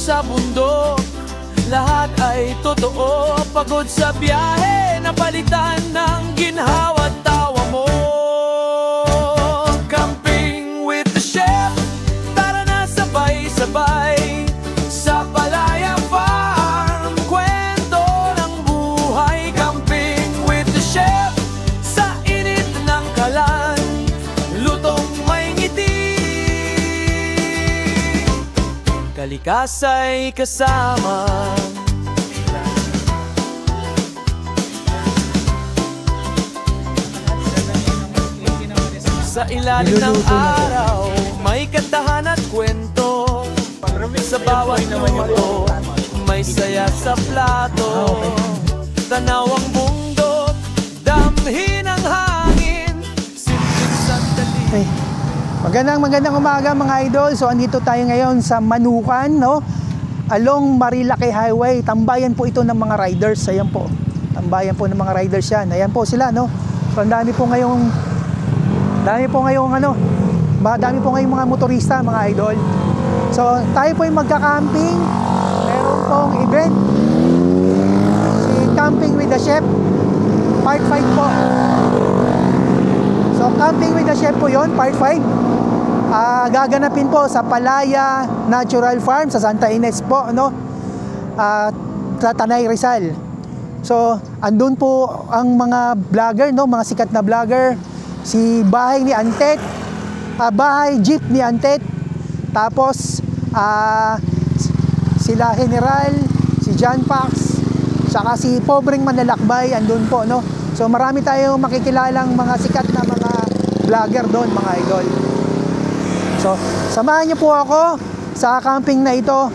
sa bundok, lahat ay totoo. Pagod sa biyahe, napalitan ng ginhawa at tawa mo. Camping with the chef, tara na sabay-sabay sa Palaya Farm, kwento ng buhay. Camping with the chef, sa init ng kalan, lutong may ngiti, kalikasa'y kasama. Sa ilalim ng araw, may kantahan at kwento. Sa bawat luto, may saya sa plato. Tanaw ang bundok, damhin ang hangin, simpleng sandali. Okay. Magandang umaga mga idol. So andito tayo ngayon sa Manukan, no? Along Marilake Highway. Tambayan po ito ng mga riders. Ayan po. Tambayan po ng mga riders yan. Ayan po sila, no? So ang dami po ngayong mga motorista, mga idol. So tayo po yung magka-camping. Meron pong event, si Camping with the Chef Part 5 po. So Camping with the Chef po yun, Part 5. Gaganapin po sa Palaya Natural Farm sa Santa Ines po, no? Sa Tanay, Rizal. So andun po ang mga vlogger, no? Mga sikat na vlogger. Si Bahay ni Antet, Bahay Jeep ni Antet, tapos sila General, si John Pax, saka si Pobreng Manlalakbay andun po, no? So marami tayong makikilalang mga sikat na mga vlogger doon, mga idol. So samahan niyo po ako sa camping na ito.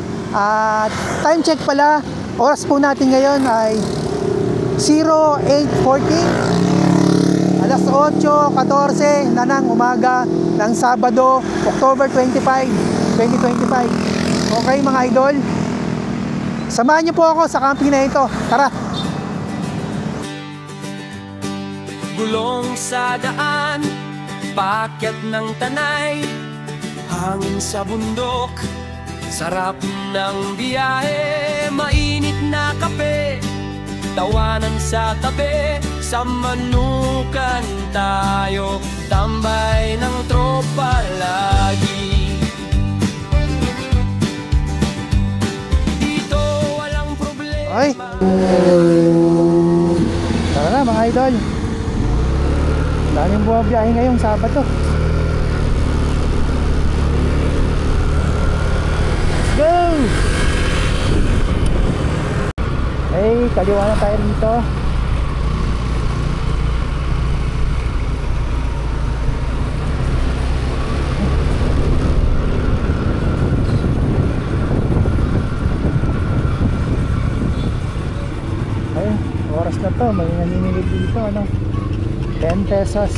Time check pala, oras po natin ngayon ay 08:40, alas 8:14 na ng umaga ng Sabado, October 25, 2025. Okay mga idol, samahan niyo po ako sa camping na ito. Tara! Gulong sa daan, paakyat ng Tanay, hangin sa bundok, sarap ng biyahe, mainit na kape, tawanan sa tabi. Sa Manukan tayo, tambay ng tropa lagi. Dito walang problema. Ay! Tara na mga idol. Daming bumabiyahe ngayong Sabado. Let's go! Hey, kaliwa na tayo dito. Ayun, oras na to, may naninilig dito, ano? 10 pesos.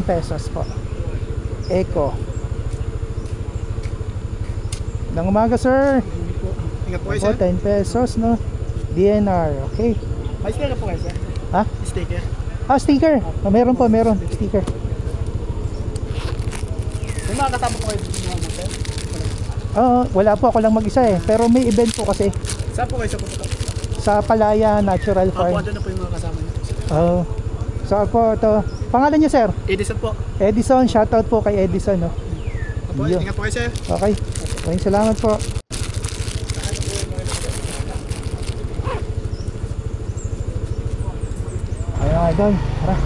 Pesos po. Eco. Nang umaga, sir. Ingat po kayo, sir. 10 pesos, no? DNR, okay. May sticker po kayo, sir. Ha? Sticker. Sticker. Meron po, meron. Sticker. May mga kasama po kayo dito, sir? Wala po, ako lang mag-isa eh. Pero may event po kasi. Saan po kayo sa pupunta? Sa Palaya Natural Farm. Ano na po yung mga kasama niyo, sir? So po, ito. Pangalan niyo, sir? Edison po. Edison, shoutout po kay Edison, no? Opo, ingat po kayo, sir. Okay. Maraming salamat po. Ayun, idol. Tara.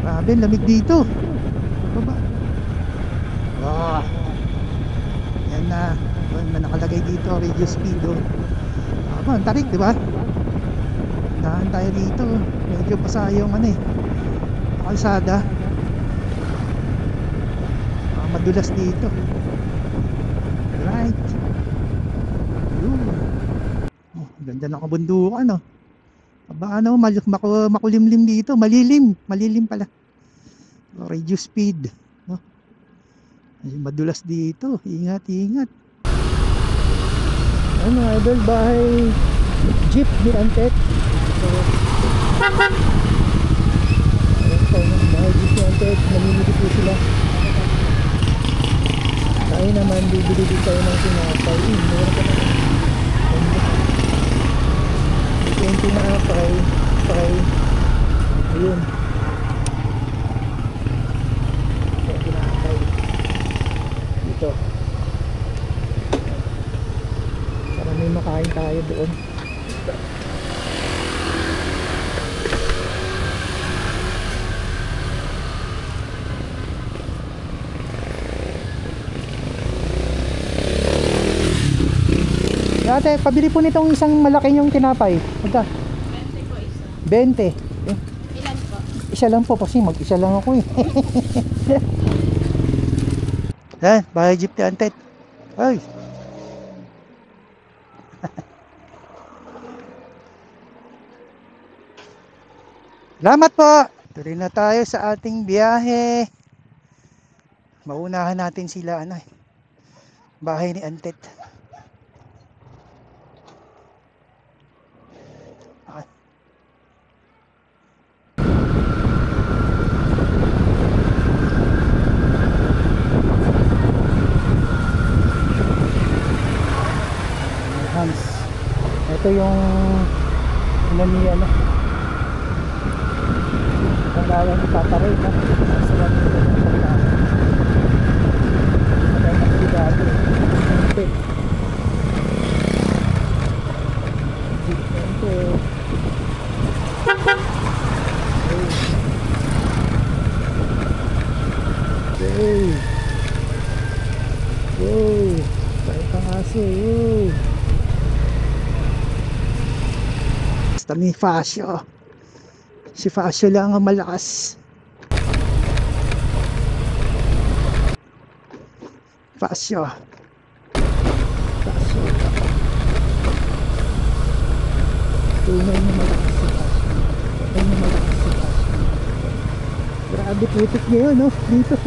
Grabe, lamig dito. Baba. Wow. Yan na. Na nakalagay dito, radio speed. Ang tarik, di ba? Dahan tayo dito. Medyo pasa yung kalsada. madulas dito. Right. Yun. Oh, ganda ng kabundukan, no? Aba, ano, makulimlim dito. Malilim pala. Reduce speed, no? Ay, madulas dito. Ingat. Ano mga idol, bahay jeep ni Antet. So, ayan po, bahay jeep ni Antet. Namimili po sila. Tayo naman, bibili din tayo ng tinapay. Meron pa naman. 20 na apay. Ayun. 20 na apay. Dito. Para may makain tayo doon. Ate, pabili po nitong isang malaki yung tinapay. Magka? 20 po isa. 20. Ilan po? Isa lang po kasi mag-isa lang ako eh. Yan, bahay jeep ni Antet. Ay. Salamat po. Tuloy na tayo sa ating biyahe. Maunahan natin sila bahay ni Antet. Ito yung ano kailangan ni Papa Ray na sa wala nito ng pagkakas matay na ligado tayo pang aso basta may Fascio. Si Fascio lang ang malakas. Fascio. Tunay na malakas si Fascio. Grabe putik niya yun, no? Dito.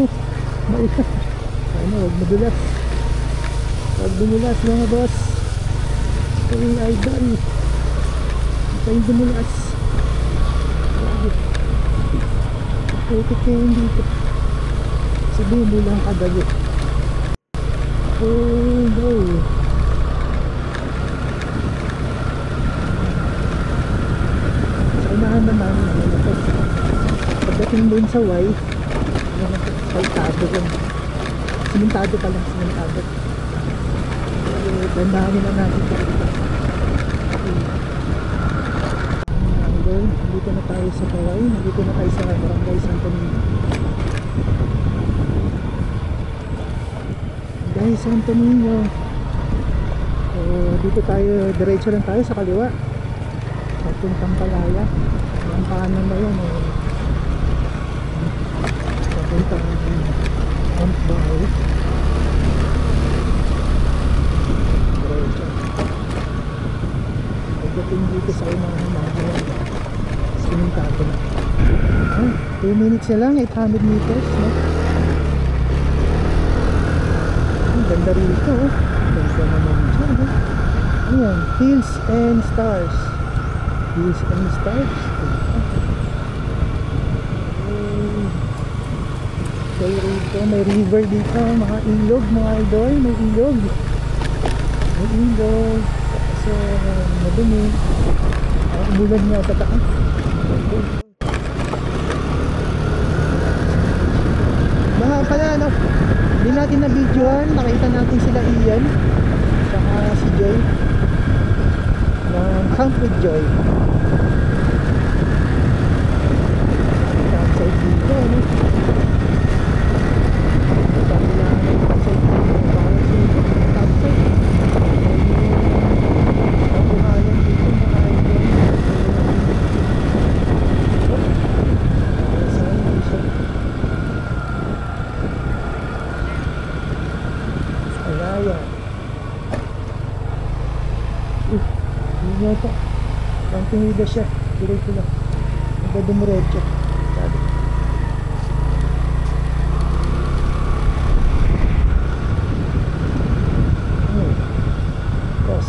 Huwag madulas. Huwag bumulas mga boss. Ito yung idol. Ito yung bumulas. Putik na yun dito. Sabihin mo lang kadali. Oh no. Sa unahan naman, pagdating doon sa Y, saltado yun. Simentado pa lang, simentado. Dandahanin na natin dito. Nandito na tayo sa Kaway, nandito na tayo sa Barangay Santo Niño. Barangay Santo Niño. So, dito tayo, diretso lang tayo sa kaliwa. Papuntang Palaya. Ang kanan na yun. Papuntang Mount Bahay. Diretso. Pagdating dito sa unahan natin. Simentado na. 2 minutes na lang, 800 meters, no? Ang ganda rito, oh. Ganda naman dyan, oh. Ayan, Hills and Stars. Hills and Stars. So, rito, may river dito, mga ilog, mga idol, may ilog. May ilog. So, madumi. Umulan niya sa taas. Mga pala, no? Hindi natin na-videoan. Nakita natin sila Ian saka si Joy ng Camp with Joy. Campsite dito, no? Sabi na campsite dito. Bawal sila campsite. Kabuhayan dito, mga idol. ito. Camping with the chef. Diretso lang. Ito dumuretso. Sabi. Tapos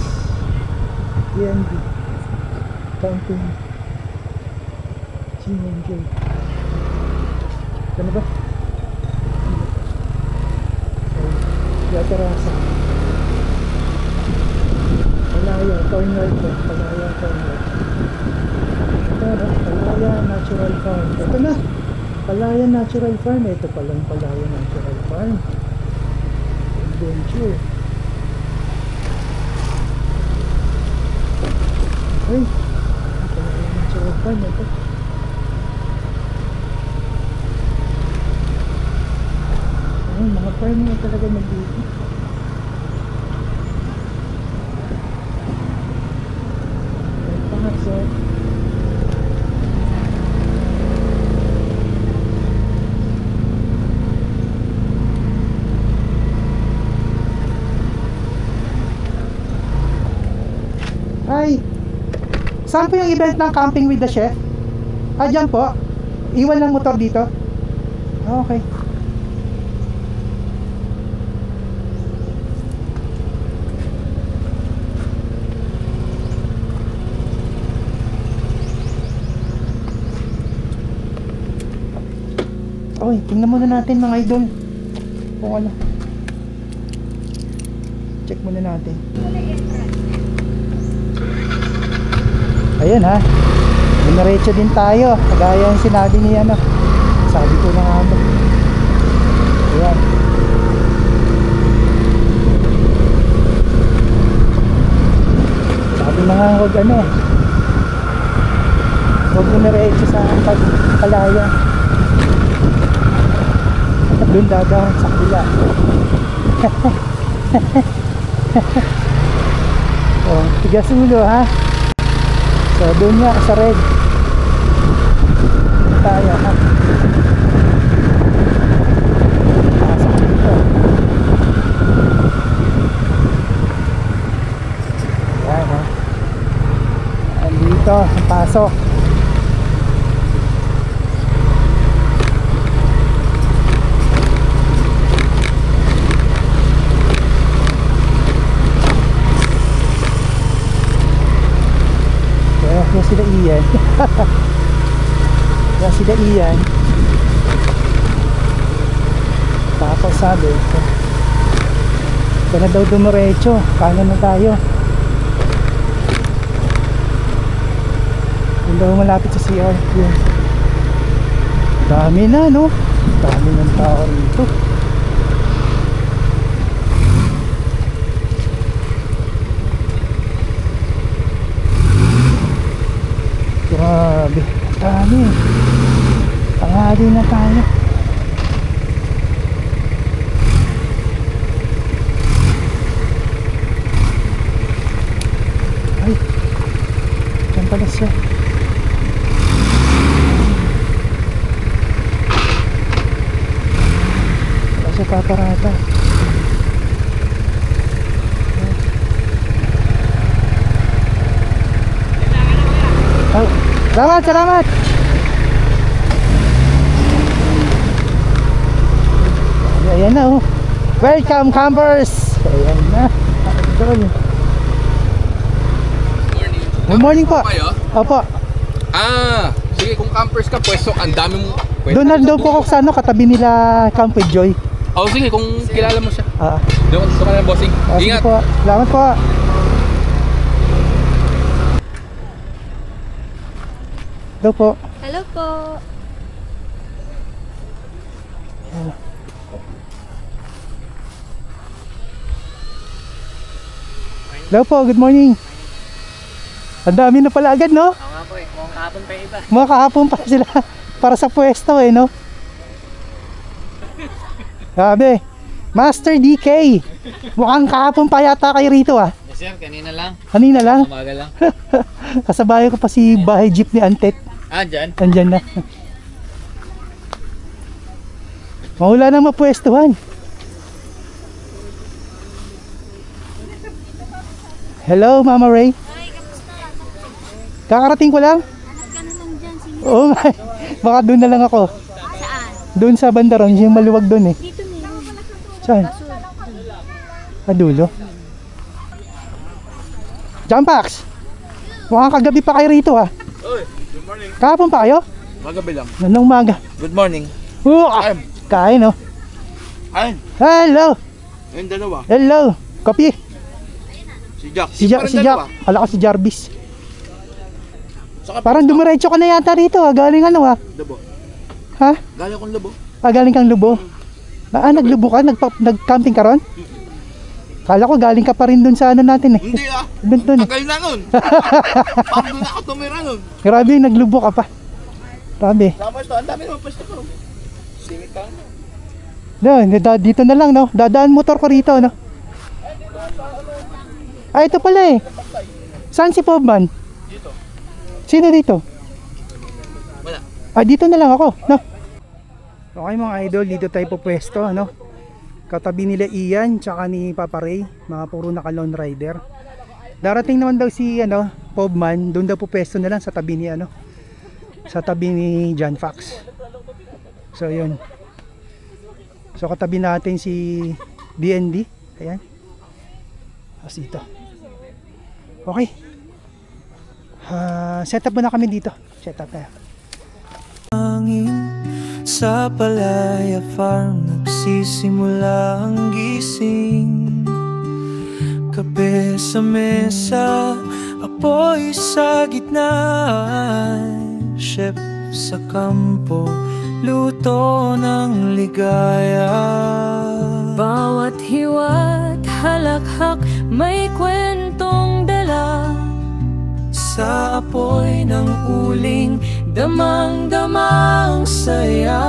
DNB Camping CNJ. Ano ba? Yatarasa Palaya, Cornwall po. Palaya, Cornwall. Ito na, Palaya Natural Farm. Ito na, Palaya Natural Farm. Ito palang Palaya Natural Farm. Adventure. Ay, Palaya Natural Farm. Ito. Ay, mga farm na talaga nandito. Ay, saan po yung event ng Camping with the Chef? Ah, dyan po. Iwan lang motor dito. Okay. Oy, tingnan muna natin mga idol. Kung ano. Check muna natin. Ayan ha. Dinerecho din tayo. Kagaya yung sinabi ni ano. Sabi ko na nga ba. Ayan. Sabi na nga huwag ano. Huwag dinerecho sa Palaya. Doon dadaan sa kabila. Oh, tigas ulo ha. So doon nga sa red tayo ha. Pasok dito. Ayan ha. Andito ang pasok. Yan sila Ian. Yan sila Ian. Tapos sabi ito na daw dumiretso. Kanan na tayo. Yun daw malapit sa CR. Yun. Dami na no. Dami ng tao rito. Grabe, dami. Tanghali na tayo. Ay, dyan pala siya. Wala siya paparata. Oh, salamat, salamat. Ayan na oh. Welcome campers. Ayan na. Good morning po. Opo. Ah, sige kung campers ka, pwesto ang dami mo. Doon po ako sa ano, katabi nila Camp with Joy. Oh, sige kung kilala mo siya. Ah. Doon ka na bossing. Sige Ingat. po. Salamat po. Hello po. Hello po. Hello po, good morning. Ang dami na pala agad, no? Oo nga po eh, mukhang kahapon pa yung iba. Mga kahapon pa sila para sa pwesto eh, no? Grabe. Master DK. Mukhang kahapon pa yata kayo rito ah. Yes sir, kanina lang. Kanina lang. Umaga lang. Kasabayan ko pa si bahay jeep ni Antet. Ah, dyan? Andyan na. Wala nang mapwestuhan. Hello, Mama Ray. Hi, kamusta? Kakarating ko lang? Hanap ka na lang dyan. Sige. Oo nga. Baka doon na lang ako. Saan? Doon sa bandaron, yung maluwag doon eh. Dito meron. Saan? Dulo. Jumpax! Mukhang kagabi pa kayo rito ha. Oy, good morning. Kahapon pa kayo? Magabi lang. Anong umaga? Good morning. Kain no? Ayun, Hello! ayun dalawa. Hello! Kopi! Si Jack. Si Jack, si Jack. Kala ko si Jarvis. Saka Parang dumiretso ka na yata rito ha. Galing ano ha? Labo. Ha? Gala kong labo. Galing kang Lubo? Naglubo ka? Nag-camping ka ron? Kala ko galing ka pa rin dun sa ano natin eh. Hindi ah. Dun eh. Tagal na nun. Pag doon ako tumira nun. Grabe, naglubo ka pa. Grabe. Sama ito, ang dami naman pwesto ko. Singit ka na. Dito na lang no. Dadaan motor ko rito no. Ah, ito pala eh. Saan si Pobman? Dito. Sino dito? Wala. Ah, dito na lang ako, no? Okay mga idol, dito tayo po pwesto, ano? Katabi nila Ian, tsaka ni Papa Ray, mga puro naka lone rider. Darating naman daw si, ano, Pobman, doon daw po pwesto na lang sa tabi ni, ano? Sa tabi ni John Fox. So, yun. So, katabi natin si BND. Ayan. As dito. Okay. Set up muna kami dito. Set up tayo. Sa Palaya Farm nagsisimula ang gising. Kape sa mesa, apoy sa gitna. Chef sa kampo, luto ng ligaya. Bawat hiwa't halakhak may kwentong dala. Sa apoy ng uling, damang-damang saya.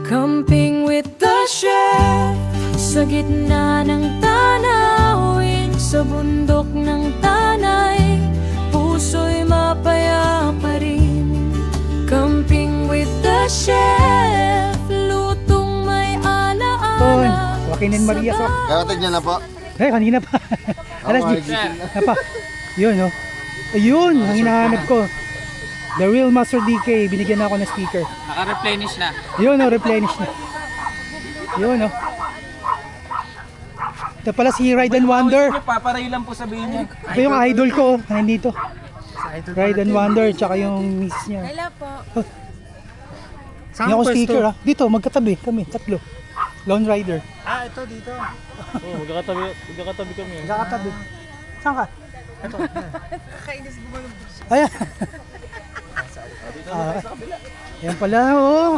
Camping with the chef, sa gitna ng tanawin, sa bundok ng tanay, puso'y mapaya pa rin. Camping with the chef, lutong may alaala. Joaquin and Maria sa... Kakatig niya na po. Kanina pa. Alas 10. Pa. Yun, no? Ayun, ang hinahanap ko. The Real Master DK. Binigyan na ako ng sticker. Naka-replenish na. Yun, no? Replenish na. Yun, no? Ito pala si Ride and Wonder. Paparay lang po sabihin niya. Ito yung idol ko. Nandito. Ride and Wonder. Tsaka yung miss niya. Hello po. Hindi ako sticker, ha? Dito, magkatabi kami. Tatlo. Lone Rider. Ah, ito dito. Oh, magkakatabi kami. Magkakatabi. Saan ka? Ito. Ayan. Ayan pala, oh.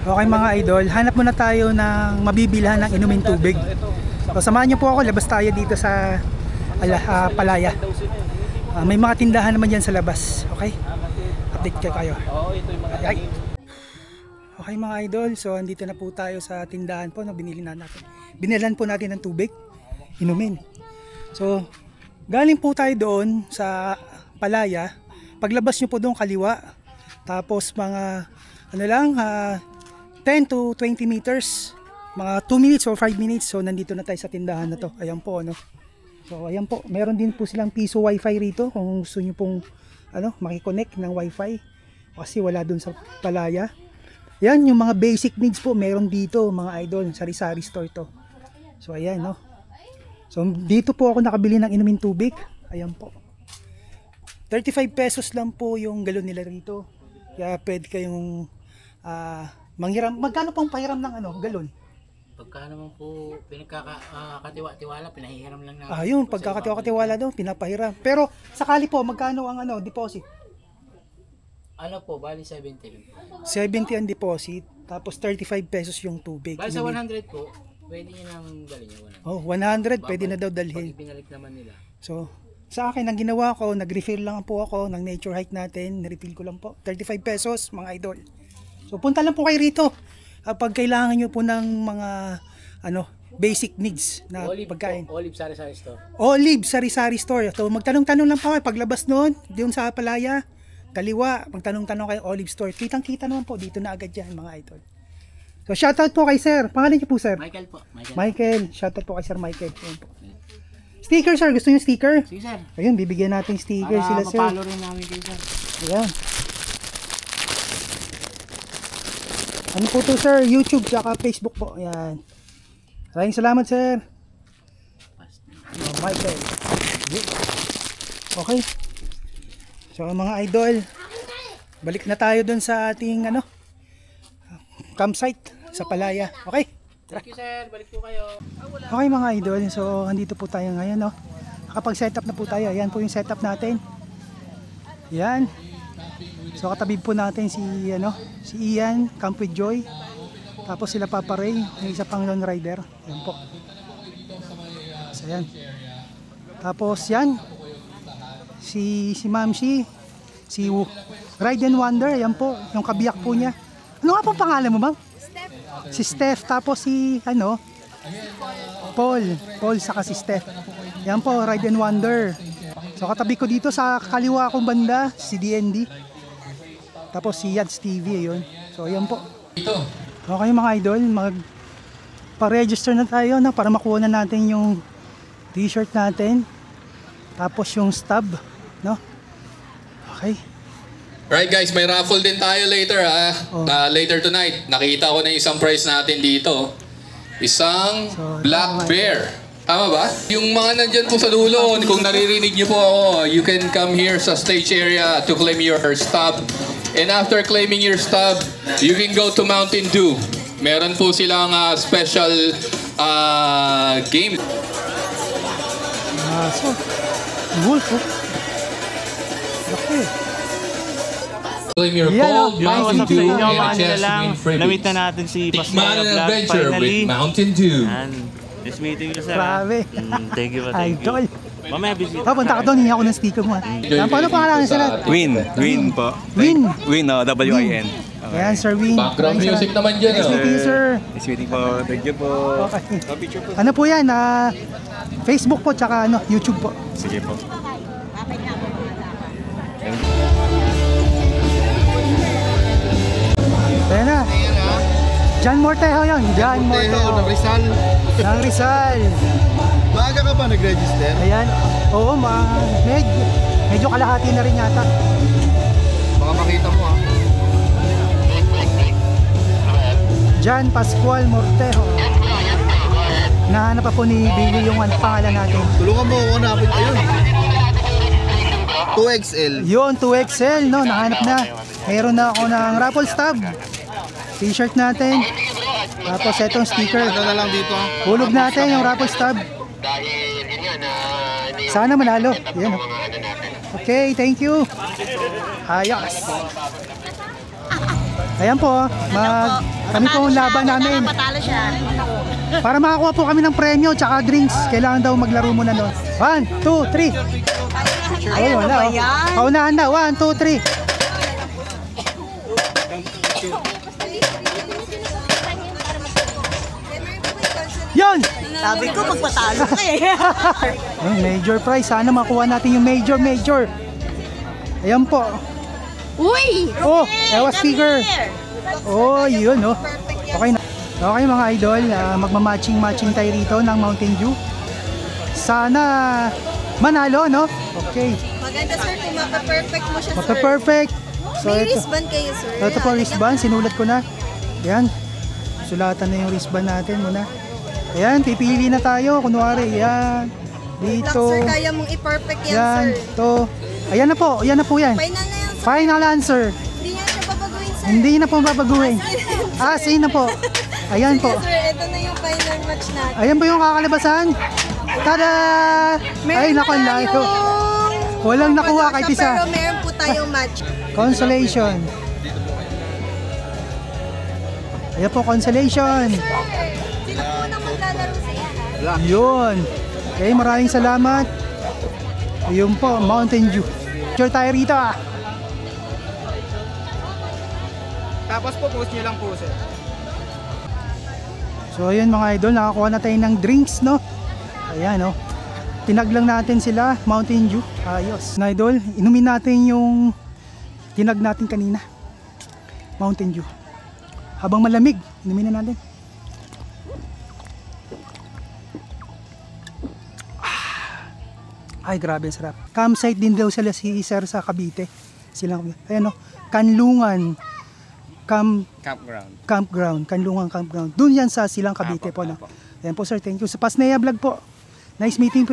Okay mga idol, hanap muna tayo ng mabibilhan ng inumin tubig. So, samahan niyo po ako, labas tayo dito sa Palaya. May mga tindahan naman dyan sa labas. Okay? Update kayo. Okay mga idol, so andito na po tayo sa tindahan po na binilan po natin ng tubig, inumin. So, galing po tayo doon sa Palaya. Paglabas nyo po doon kaliwa. Tapos mga 10 to 20 meters, mga 2 minutes or 5 minutes. So, nandito na tayo sa tindahan na to. Ayan po, ano. So, ayan po. Meron din po silang piso wifi rito kung gusto nyo pong makiconnect ng wifi. Kasi wala doon sa Palaya. Yan, yung mga basic needs po, meron dito mga idol, sari-sari store to. So ayan, no. So dito po ako nakabili ng inumin tubig. Ayan po. 35 pesos lang po yung galon nila rito. Kaya pwede kayong manghiram. Magkano pong pahiram ng galon? Pagka naman po pinagkakatiwa-tiwala, pinahihiram lang namin. Yun, pagkakatiwa-tiwala daw, pinapahiram. Pero sakali po, magkano ang deposit? Ano po, bali 70 lang. 70 ang deposit, tapos 35 pesos yung tubig. Bali sa 100 po, pwede nyo nang dalhin yung 100. Oh, 100 pwede na daw dalhin. Pag binalik naman nila. So, sa akin, ang ginawa ko, nag-refill lang po ako ng nature hike natin. Nirefill ko lang po. 35 pesos, mga idol. So, punta lang po kayo rito. Pag kailangan nyo po ng mga, basic needs na pagkain. Olive Sari-Sari Store. Olive Sari-Sari Store. So, magtanong-tanong lang po kayo. Paglabas noon, doon sa Palaya, kaliwa, magtanong-tanong kayo, Olive Store. Kitang-kita naman po, dito na agad yan, mga idol. So, So shoutout po kay sir. Pangalan niyo po sir? Michael po. Michael. Shoutout po kay sir Michael. Ayan po. Sticker sir, gusto niyo sticker? Sige sir. Ayun, bibigyan natin sticker Para sila sir. mapalo rin namin kayo sir. Ayan. Ano po to sir? YouTube tsaka Facebook po. Ayan. Maraming salamat sir. Michael. Okay. So mga idol, balik na tayo dun sa ating campsite sa Palaya. Okay? Thank you sir. Balik po kayo. Okay mga idol, so andito po tayo ngayon, no? Nakapag-setup na po tayo. Ayan po yung setup natin. Yan. So katabi po natin si Ian, Camp with Joy. Tapos sila Papa Ray, yung isa pang lone rider. Yan po. So yan. Tapos yan. Si Mamsi, si Ride and Wonder, yan po, yung kabiyak po niya. Ano nga po pangalan mo, ma'am? Si Steph, tapos si Paul saka si Steph. Yan po, Ride and Wonder. So katabi ko dito sa kaliwa kong banda, si DND. Tapos si Yads TV, yun. So yan po. Okay mga idol, pa-register na tayo para makuha na natin yung t-shirt natin. Tapos yung stub, no? Okay. Right guys, may raffle din tayo later ha. Oh. Later tonight. Nakita ko na isang prize natin dito. Isang Black Bear. Tama ba? Yung mga nandyan po sa dulo, kung naririnig niyo po ako, you can come here sa stage area to claim your stub. And after claiming your stub, you can go to Mountain Dew. Meron po silang special game. So, wolf, oh. Laki. Claim your Yeah, cold no, Mountain nice to Dew see you. and a chance to win freebies. Namit na natin si Tikman Pasmaya an Vlog adventure finally. with Mountain Dew. And nice meeting you sir. Grabe. Thank you. Thank Idol. you. Mamaya visit. Punta ka doon, hihingi ako ng sticker mo. Yan, paano pangalan sila? Win po. Win. Win, W-I-N. Ayan, Sir Win. Background Maraming music salamat. naman dyan. Nice meeting you, sir. Nice meeting po. Thank you po. Okay. Ano po yan? Facebook po, tsaka YouTube po. Sige po. Ayan na. John Mortejo yun. John Mortejo. ng Rizal. Ng Rizal. Maaga ka ba nag-register? Ayan. Oo, medyo kalahati na rin yata. Baka makita mo ha. John Pascual Mortejo. Nahanap pa po ni Billy yung pangalan natin. Tulungan mo ako hanapin. Ayun. 2XL. Yun, 2XL, no? Nahanap na. Mayroon na ako ng raffle stub. T-shirt natin. Tapos etong sticker. Ano na lang dito ha? Hulog natin yung raffle stub. Sana manalo. Yan. Okay, thank you. Ayos. Ayan po. Kami po ang laban namin. Patalo siya. Para makakuha po kami ng premyo tsaka drinks. Kailangan daw maglaro muna nun. 1, 2, 3. Ay, wala. Paunahan na. 1, 2, 3. Yon! Sabi ko, magpatalo ka eh. Major prize. Sana makuha natin yung major. Ayan po. Uy! Oh, ewa speaker. Oh, yun, oh. Okay na. Okay mga idol, magmamatching tayo rito ng Mountain Dew. Sana manalo, no? Okay. Maganda sir, kung mapa-perfect mo siya sir. Magpa-perfect. So, May ito. wristband kayo sir. Ito po wristband, sinulat ko na. Ayan. Sulatan na yung wristband natin muna. Ayan, pipili na tayo. Kunwari, yan. Black Dito. sir, kaya mong i-perfect yan, Yan. sir. To. Ayan na po. Ayan na po yan. Final na yan sir. Final answer. Hindi niya siya babaguhin sir. Hindi na po babaguhin. Sige na po. Ayan po. Sige sir, ito na yung final match natin. Ayan po yung kakalabasan. Tada! Ay, naku, ang layo. Walang nakuha kahit isa. Pero meron po tayong match. Consolation. Ayan po, consolation. Sino po na maglalaro sa yan? Yun. Okay, maraming salamat. Ayun po, Mountain Dew. Sure tayo rito ah. Tapos po, post nyo lang po sir. So ayun mga idol, nakakuha na tayo ng drinks, no? Ayan, no? Tinag lang natin sila, Mountain Dew. Ayos. Na idol, inumin natin yung tinag natin kanina. Mountain Dew. Habang malamig. Inumin na natin. Ay, grabe, sarap. Campsite din daw sila si Sir sa Cavite. Silang, ayan o, Kanlungan Campground. Kanlungan Campground. Doon yan sa Silang Cavite po. No? Ayan po, sir, thank you. Sa Pasnea Vlog po. Nice meeting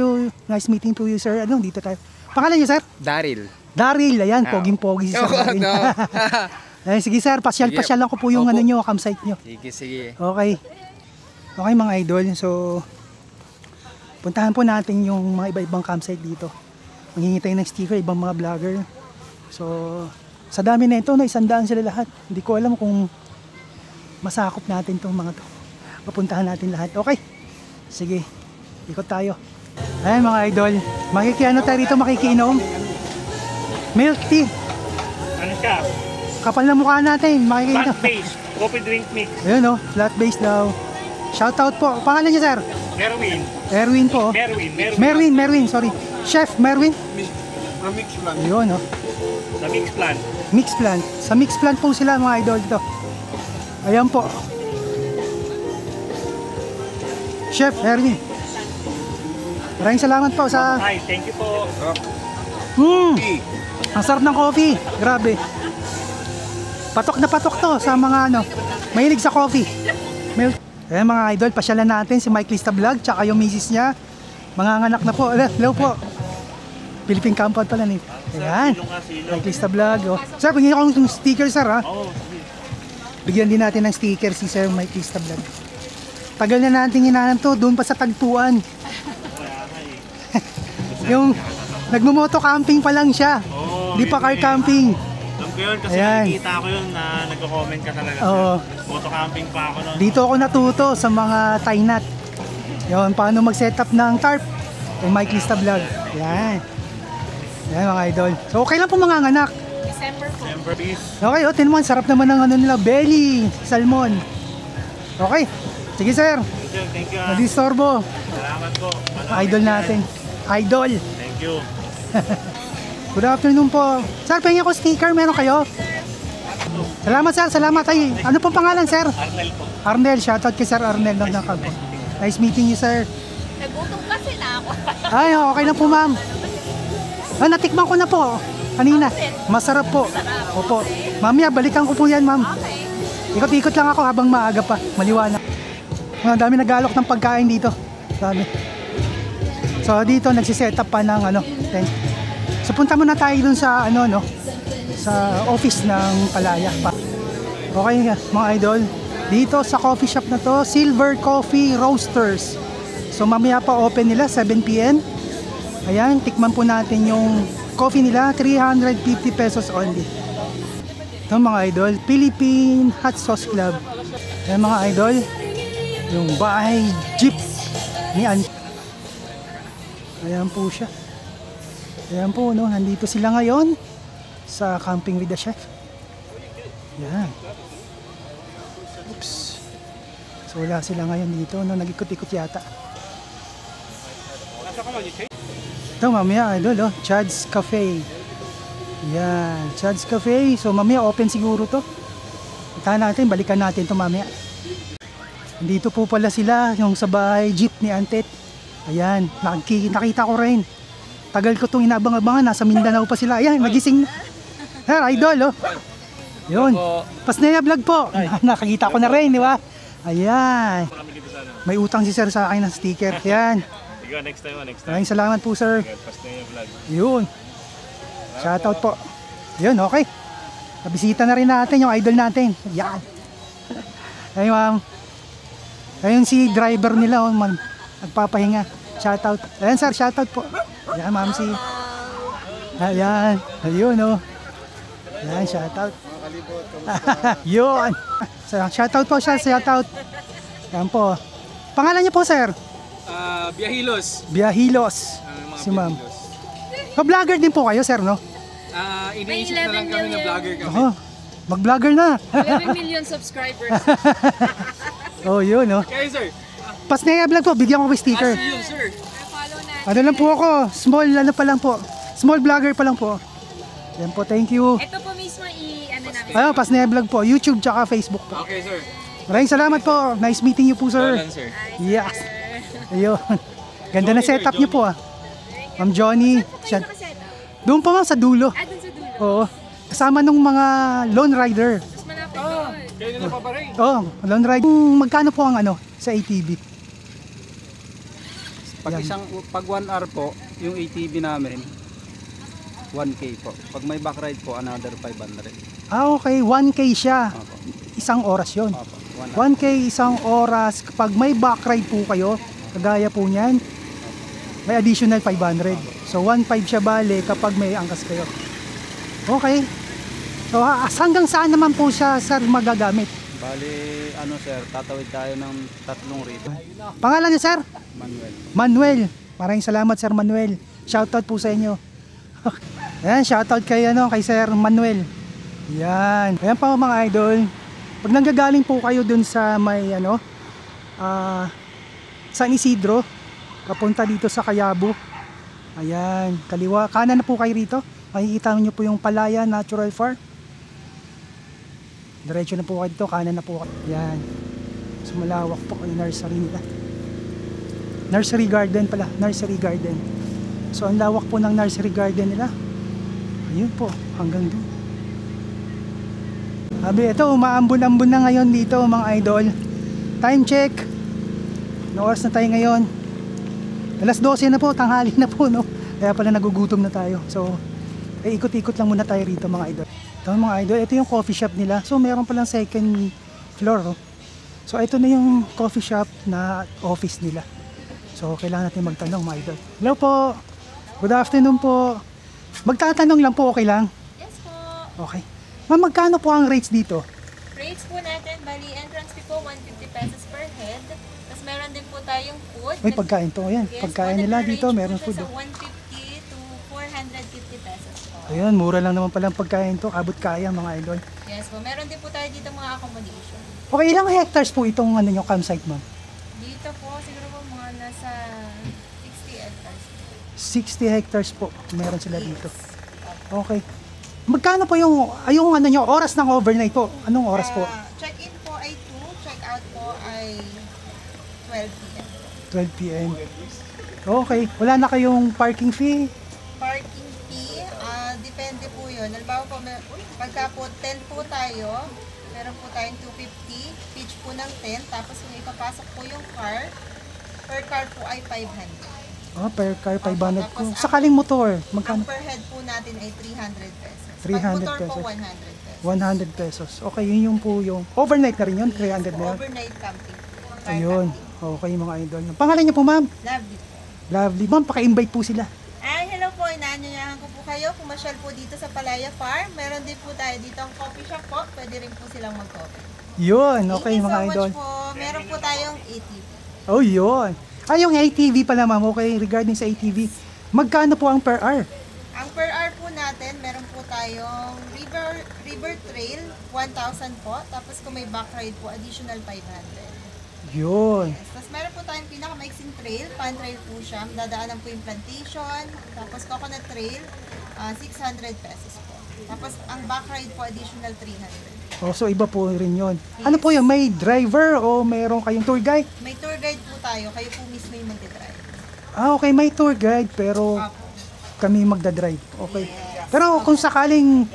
to you, sir. Ano, dito tayo. Pangalan niyo, sir? Daryl. Daryl, ayan, poging-pogi si Sir Daryl. Ayan, sige, sir, pasyal lang ko po yung ano nyo, campsite nyo. Sige. Okay. Okay, mga idol. So, puntahan po natin yung mga iba-ibang campsite dito. Manghihintay ng sticker, ibang mga vlogger. So, sa dami na ito, 100 sila lahat. Hindi ko alam kung masakop natin itong mga to. Papuntahan natin lahat. Okay. Sige, ikot tayo. Ayan mga idol, makikiano tayo rito, makikiinom. Milk tea. Ano siya? Kapal na mukha natin, makikiinom. Flat base. Coffee drink mix. Ayun o, flat base daw. Shoutout po. Pangalan niya, sir? Merwin. Erwin po. Merwin, sorry. Chef Merwin? Mix plan. Ayun o. Sa mix plan. Mix plant. Sa mix plant po sila mga idol dito. Ayan po. Chef Erwin. Maraming salamat po sa... Hi, thank you po. Ang sarap ng coffee. Grabe. Patok na patok to sa mga ano. Mahilig sa coffee. Milk. Ayan mga idol, pasyalan natin si Mike Lista Vlog tsaka yung misis niya. Manganganak na po. Hello po. Philippine Compound pala nito. Ayan. Mike Lista Vlog. Oh. Sir, bigyan ko ng sticker, sir, ha? Bigyan din natin ng sticker si Sir Mike Lista Vlog. Tagal na natin hinanap to, doon pa sa Tagpuan. Yung nagmumoto camping pa lang siya. Di pa car camping. Alam ko yun kasi Ayan. nakikita ko yun na nagko-comment ka talaga. Oo. Moto camping pa ako noon. Dito ako natuto sa mga tainat. Yun, paano mag-setup ng tarp. Yung Mike Lista Vlog. Yan. Yan mga idol. So okay lang po mga anak. December beef. Okay, oh, tinuman, sarap naman ng ano nila, belly, salmon. Okay. Sige sir. Thank you. Nadistorbo. Salamat po. Idol natin. Idol. Thank you. Good afternoon po. Sir, pahingin ko sticker. Meron kayo? Salamat sir. Salamat. Ay, ano pong pangalan sir? Arnel po. Arnel. Shoutout kay Sir Arnel. Nice meeting you sir. Nagutom kasi na ako. Ay, okay lang po ma'am. Ah, natikman ko na po. Kanina. Masarap po. Opo. Mamaya, balikan ko po yan ma'am. Ikot-ikot lang ako habang maaga pa. Maliwanag. Ang dami nag-alok ng pagkain dito. Dami. So dito nagsiset up pa ng ano, tent. So punta muna tayo dun sa ano no, sa office ng Palaya pa. Okay mga idol. Dito sa coffee shop na to, Silver Coffee Roasters. So mamaya pa open nila 7 PM. Ayan, tikman po natin yung coffee nila, 350 pesos only. Ito mga idol, Philippine Hot Sauce Club. Ayan mga idol, yung bahay jeep ni Ant. Ayan po siya. Ayan po, no, nandito sila ngayon sa Camping with the Chef. Ayan. Oops. So wala sila ngayon dito, no, nag-ikot-ikot yata. Ito mamaya idol, oh, Chad's Cafe. Yan, Chad's Cafe. So mamaya open siguro to. Puntahan natin, balikan natin to mamaya. Dito po pala sila, yung sa bahay jeep ni Antet. Ayan, nakita ko rin. Tagal ko itong inabang-abangan, nasa Mindanao pa sila. Ayan, nagising na. Sir, idol, oh. Yun, Pasnea Vlog po. Nakakita ko na rin, di ba? Ayan. May utang si sir sa akin ng sticker. Ayan. Next time. Maraming salamat po, sir. Yun. Shoutout po. Yun, okay. Nabisita na rin natin yung idol natin. Yan. Ayun, ma'am. Ayun si driver nila, oh, man. Nagpapahinga. Shoutout. Ayan, sir, shoutout po. Ayan, ma'am si. Ayan. Ayun, oh. Ayan, shoutout. Yun. Shoutout po siya, shoutout. Ayan po. Pangalan niyo po, sir? Biahilos. Si ma'am. Vlogger din po kayo, sir, no? Iniisip na lang kami na vlogger kami. Oh, mag-vlogger na. 11 million subscribers. Oh, yun, no? Okay, sir. Pasnea Vlog po, bigyan ko ng sticker. Yun, sir. Ano lang po ako, small ano pa lang po. Small vlogger pa lang po. Yan po, thank you. Ito po mismo ano namin. Ayun, Pasnea Vlog po, YouTube tsaka Facebook po. Okay, sir. Maraming salamat po. Nice meeting you po, sir. Dolan, sir. Yes. Ayun. Ganda na setup niyo po, ah. Ma'am Johnny. Siya. Doon pa, ma'am, sa dulo. Doon sa dulo. Oo. Kasama nung mga lone rider. Mas malapit doon. Kayo nila pa rin. Oo, lone rider. Magkano po ang ano sa ATV? Pag 1 hour po, yung ATV namin, 1K po. Pag may back ride po, another 500. Ah, okay. 1K siya. Opo. Isang oras yon. Opo. 1 hour. 1K isang oras. Kapag may back ride po kayo, kagaya po niyan, may additional 500. So 1.5 siya bale kapag may angkas kayo. Okay. So hanggang saan naman po siya, sir, magagamit? Bali, ano sir, tatawid tayo ng 3 rito. Pangalan niya, sir? Manuel. Manuel. Maraming salamat, Sir Manuel. Shoutout po sa inyo. Ayan, shoutout kay Sir Manuel. Yan. Ayan pa mga idol. Pag nanggagaling po kayo dun sa may San Isidro, papunta dito sa Kayabo. Ayan, kaliwa, kanan na po kayo rito. Makikita niyo po yung Palaya Natural Farm. Diretso na po kayo dito, kanan na po kayo. Ayan. So malawak po yung nursery nila. Nursery garden pala, nursery garden. So ang lawak po ng nursery garden nila. Ayun po, hanggang doon. Sabi, ito, umaambon-ambon na ngayon dito mga idol. Time check. No oras na tayo ngayon? Alas 12 na po, tanghali na po, no? Kaya pala nagugutom na tayo. So, ikot-ikot lang muna tayo rito mga idol. Ito mga idol, ito yung coffee shop nila. So, meron palang second floor, no? So, ito na yung coffee shop na office nila. So, kailangan natin magtanong mga idol. Hello po. Good afternoon po. Magtatanong lang po, okay lang? Yes po. Okay. Ma'am, magkano po ang rates dito? Rates po natin, bali entrance fee po 150 pesos per head. Tapos meron din po tayong food. May pagkain to. Ayan, Yes, pagkain po, nila nag-range dito, po meron siya food. sa Oh. 150 to 450 pesos po. Ayan, mura lang naman palang pagkain to. Abot kaya mga idol. Yes po, meron din po tayo dito mga accommodation. Okay, ilang hectares po itong campsite, ma'am? Dito po, siguro po mga nasa 60 hectares. 60 hectares po. Meron sila dito. Okay. Magkano po yung oras ng overnight po? Anong oras po? Check-in po ay 2, check-out po ay 12 p.m. 12 p.m. Okay. Wala na kayong parking fee? Parking fee, depende po yun. Halimbawa po, pagka po 10 po tayo, meron po tayong 250, pitch po ng 10, tapos kung ipapasok po yung car, per car po ay 500. Oh, per car 500 po. Tapos Sakaling motor, magkano? Ang per head po natin ay 300 pesos. 300 Pag motor pesos. po, 100 pesos. 100 pesos. Okay, yun yung po yung overnight na rin yun, 300 na yun. Overnight camping. Car Ayun. camping. Okay mga idol. Pangalan niyo po, ma'am? Lovely po. Lovely. Ma'am, paka-invite po sila. Hello po, inaanyayahan ko po kayo. Pumasyal po dito sa Palaya Farm. Meron din po tayo dito ang coffee shop po. Pwede rin po silang mag-coffee. Yun. Okay Thank you mga so idol. much po. Meron po tayong ATV. Oh, yun. Yung ATV pala, ma'am. Okay, regarding sa ATV. Magkano po ang per hour? Ang per hour po natin, meron po tayong river trail, 1,000 po. Tapos kung may back ride po, additional 500. Yun. Yes. Tapos meron po tayong pinakamaiksing trail, pan trail po siya. Dadaanan po yung plantation. Tapos coconut trail, 600 pesos po. Tapos ang back ride po, additional 300. Oh, so iba po rin yun. Ano po yun? May driver o mayroon kayong tour guide? May tour guide po tayo. Kayo po mismo yung magdadrive. Okay, may tour guide pero Apo. kami magdadrive. Okay. Pero kung sakaling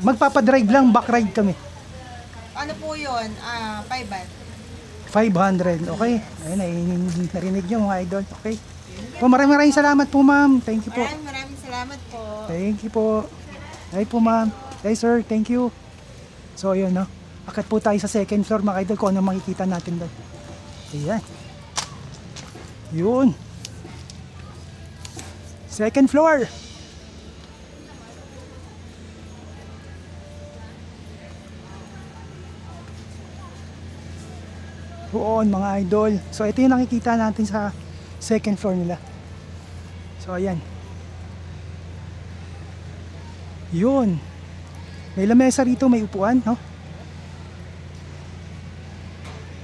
magpapadrive lang, back ride kami. Ano po yun? 500. 500. Okay. Ayun, narinig nyo mga idol. Okay. Po, maraming salamat po, ma'am. Thank you po. Maraming salamat po. Thank you po. Ay po, ma'am. Ay, sir. Thank you. So, ayun, no. Akat po tayo sa second floor, mga idol, kung ano makikita natin doon. Ayan. Yun. Second floor. Doon, mga idol. So, ito yung nakikita natin sa second floor nila. So, ayan. Yun. May lamesa rito, may upuan, no?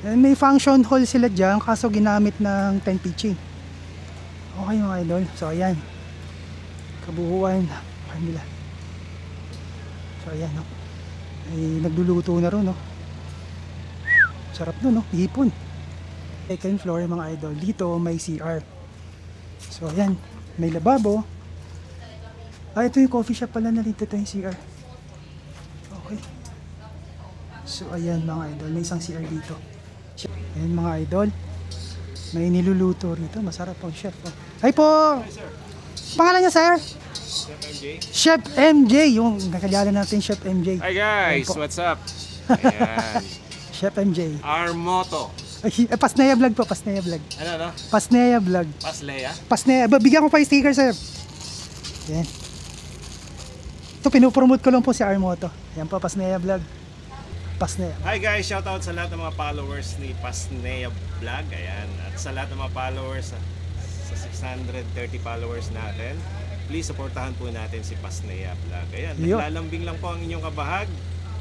And may function hall sila dyan, kaso ginamit ng tent pitching. Okay mga idol. So, ayan. Kabuuan. Nila. So, ayan, no? Ay, nagluluto na rin, no? Sarap nun, no? Hipon. Second floor mga idol. Dito may CR. So ayan, may lababo. Ito yung coffee shop pala na dito. Ito yung CR. Okay. So ayan mga idol, may isang CR dito. Ayan mga idol, may niluluto rito. Masarap po, chef. Hi po! Pangalan niya, sir? Chef MJ. Chef MJ, yung nakilala natin, Chef MJ. Hi guys, what's up? Ayan. Chef MJ. Our motto. Ay, Pasneya Vlog po, Pasneya Vlog. Ano? Pasneya Vlog. Pasleya? Pasneya, bigyan ko pa yung sticker, sir. Yan. Ito, pinupromote ko lang po si Armoto. Yan po, Pasneya Vlog. Pasneya. Hi guys, shoutout sa lahat ng mga followers ni Pasneya Vlog. Ayan. At sa lahat ng mga followers sa 630 followers natin, please supportahan po natin si Pasneya Vlog. Ayan, Yo. naglalambing lang po ang inyong kabahag.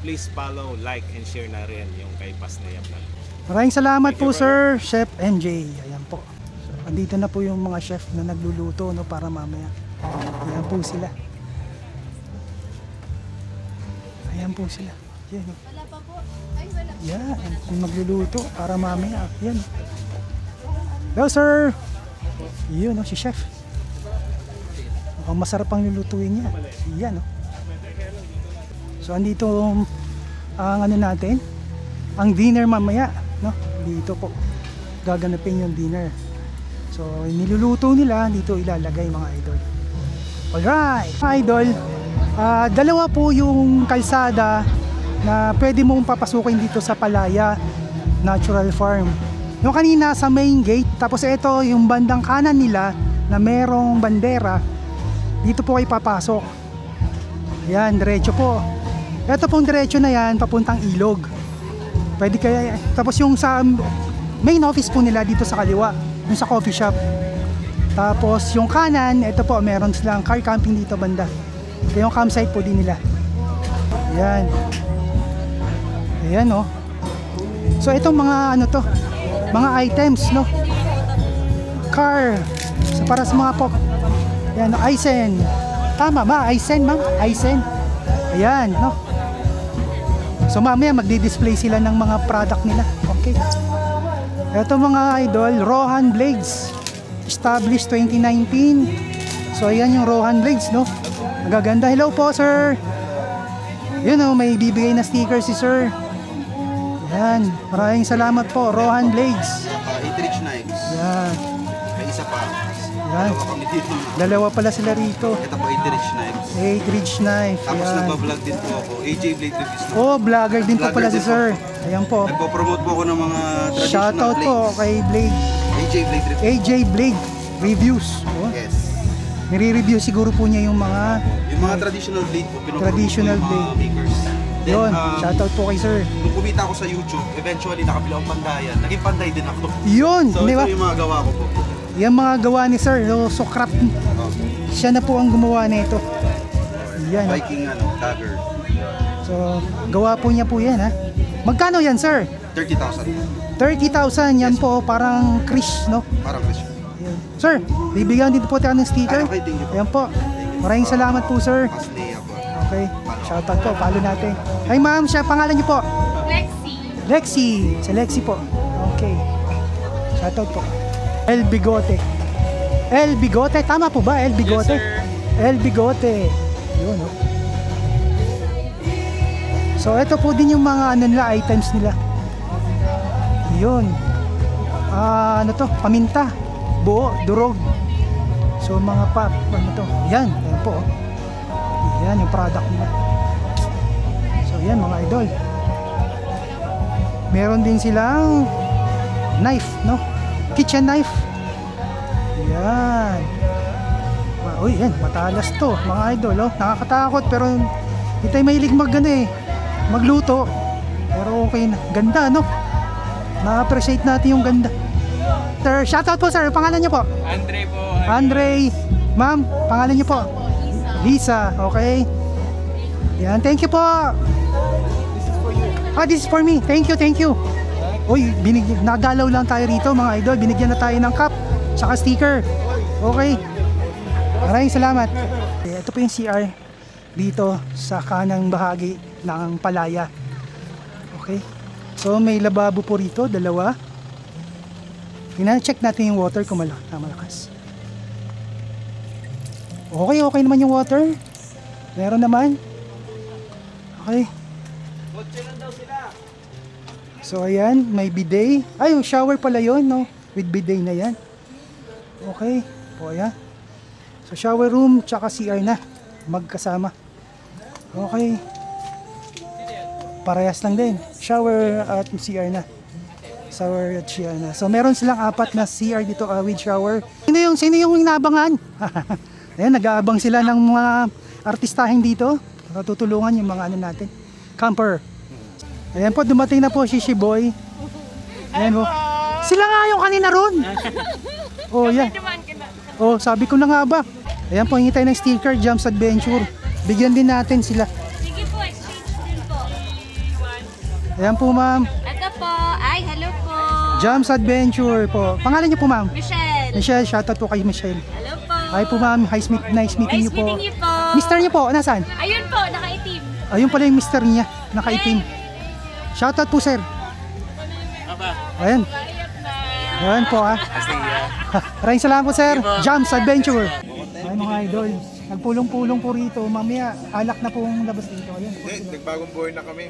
Please follow, like, and share na rin yung kay Pasneya Vlog. Maraming salamat po, sir, Chef MJ. Ayan po. So, andito na po yung mga chef na nagluluto, no, para mamaya. Ayan po sila. Ayan po sila. Yan, no. Wala pa po. Ay, wala. Yan, yung magluluto para mamaya. Yan. Hello, sir. Yun, no, si chef. Mukhang masarap ang lulutuin niya. Yan, no. So, andito ang ano natin, ang dinner mamaya, no? Dito po gaganapin yung dinner. So, niluluto nila, dito ilalagay mga idol. Alright, mga idol, dalawa po yung kalsada na pwede mong papasukin dito sa Palaya Natural Farm. Yung kanina sa main gate, tapos ito yung bandang kanan nila na merong bandera, dito po kayo papasok. Yan, diretso po. Ito pong diretso na yan, papuntang Ilog. Pwede kaya, tapos yung sa main office po nila dito sa kaliwa, yung sa coffee shop. Tapos yung kanan, ito po, meron silang car camping dito banda. Ito yung campsite po din nila. Ayan. Ayan, oh. So itong mga ano to, mga items, no? Car, so para sa mga po. Ayan, Aizen. Tama ba? Aizen, ma'am? Aizen. Ayan, no? So mamaya magdi-display sila ng mga product nila. Okay. Ito mga idol, Rohan Blades. Established 2019. So ayan yung Rohan Blades, no? Magaganda. Hello po, sir. Yun, oh, may bibigay na sticker si sir. Yan. Maraming salamat po, Rohan Blades. 8-reach knives. Yan. May isa pa. Yan. Dalawa kami dito. Dalawa pala sila rito. Ito po 8-reach knives. 8-reach knife. Tapos Yan. nagbablog din po ako. AJ Blade Reviews. Oh, vlogger din po Vlogger pala si din po. sir. Ayan po. Nagpo-promote po ako ng mga traditional Shoutout blades. po kay Blade. AJ Blade Reviews. AJ Blade Reviews. Oh. Yes. Nire-review siguro po niya yung mga Yung mga traditional blade po, pinopromote Traditional po yung mga blade. makers. Then, yun. Shoutout po kay sir. Nung kumita ako sa YouTube, eventually nakabili akong pandayan. Naging panday din ako. Yun, So di ito ba? yung mga gawa ko po. Yung mga gawa ni sir, so craft. Siya na po ang gumawa nito. Yan. Viking dagger. So, gawa po niya po yan, ha. Magkano yan, sir? 30,000. 30,000 yan po, parang Chris, no? Parang Christian. Yan. Sir, bibigyan dito po tayo ng sticker. Okay, thank you po. Ayan po. Maraming salamat po, sir. Pasleya po. Okay. Shoutout po, follow natin. Hi ma'am, siya pangalan niyo po? Lexi. Lexi. Si Lexi po. Okay. Shoutout po. El Bigote. El Bigote, tama po ba? El Bigote? Yes, sir. El Bigote. Yun, no? So, ito po din yung mga ano nila, items nila. Yun. Ano to? Paminta. Buo, durog. So, mga ano to? Yan. Yan po. Yan yung product nila. So, yan mga idol. Meron din silang knife, no? Kitchen knife. Yan. Uy, yan, matalas to, mga idol, oh. Nakakatakot pero hindi tayo mahilig magluto. Pero okay na. Ganda, no? Na-appreciate natin yung ganda. Sir, shoutout po, sir. Pangalan niyo po? Andre po. Andre. Ma'am, pangalan niyo po? Lisa, okay. Yan, thank you po. This is for me. Thank you. Uy, nagdalaw lang tayo rito mga idol. Binigyan na tayo ng cup, saka sticker. Okay. Maraming salamat. Ito po yung CR dito sa kanang bahagi ng Palaya. Okay. So may lababo po rito, dalawa. Ina-check natin yung water kung malakas. Okay naman yung water. Meron naman. Okay. So ayan, may bidet. Ay, yung shower pala yun, no? With bidet na yan. Okay. O ayan. So shower room tsaka CR na. Magkasama. Okay. Parehas lang din. Shower at CR na. Shower at CR na. So meron silang 4 na CR dito with shower. Sino yung inaabangan? Ayan, nag-aabang sila ng mga artistahin dito. Tutulungan yung mga ano natin. Camper. Ayan po, dumating na po si Shiboy. Ayan po. Sila nga yung kanina ron. Oh, yan. Oh, sabi ko na nga ba. Ayan po, hingi tayo ng sticker, Jams Adventure. Bigyan din natin sila. Sige po, exchange din po. Ayan po, ma'am. Ito po. Ay, hello po. Jams Adventure po. Pangalan niyo po, ma'am? Michelle. Michelle, shoutout po kay Michelle. Hello po. Hi po, ma'am. Nice meeting niyo po. Nice meeting you po. Mister niyo po, nasaan? Ayun po, nakaitim. Ayun pala yung mister niya, nakaitim. Shoutout po, sir. Ayan. Ayan po, ha. Maraming salamat po, sir. Jams Adventure. Ayan mga idol. Nagpulong-pulong po rito. Mamaya, alak na pong labas dito. Ayan. Nagbagong buhay na kami.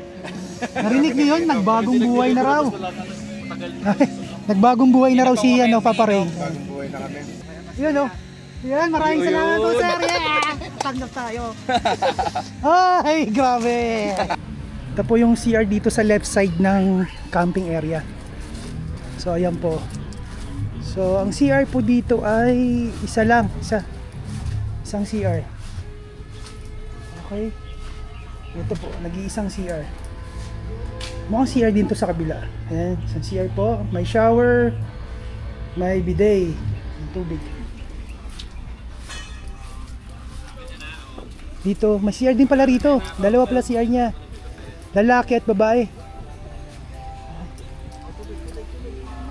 Narinig niyo yun? Nagbagong buhay na raw. Nagbagong buhay na raw si Papa Ray. Nagbagong buhay na kami. Yun, oh. Yan, maraming salamat po, sir. Yeah! Tanggap tayo. Ay, grabe. Ito po yung CR dito sa left side ng camping area. So, ayan po. So, ang CR po dito ay isa lang. Isang CR. Okay. Ito po, nag-iisang CR. Mukhang CR din to sa kabila. Ayan, isang CR po. May shower. May bidet. May tubig. Dito, may CR din pala rito. Dalawa pala CR niya. Lalaki at babae.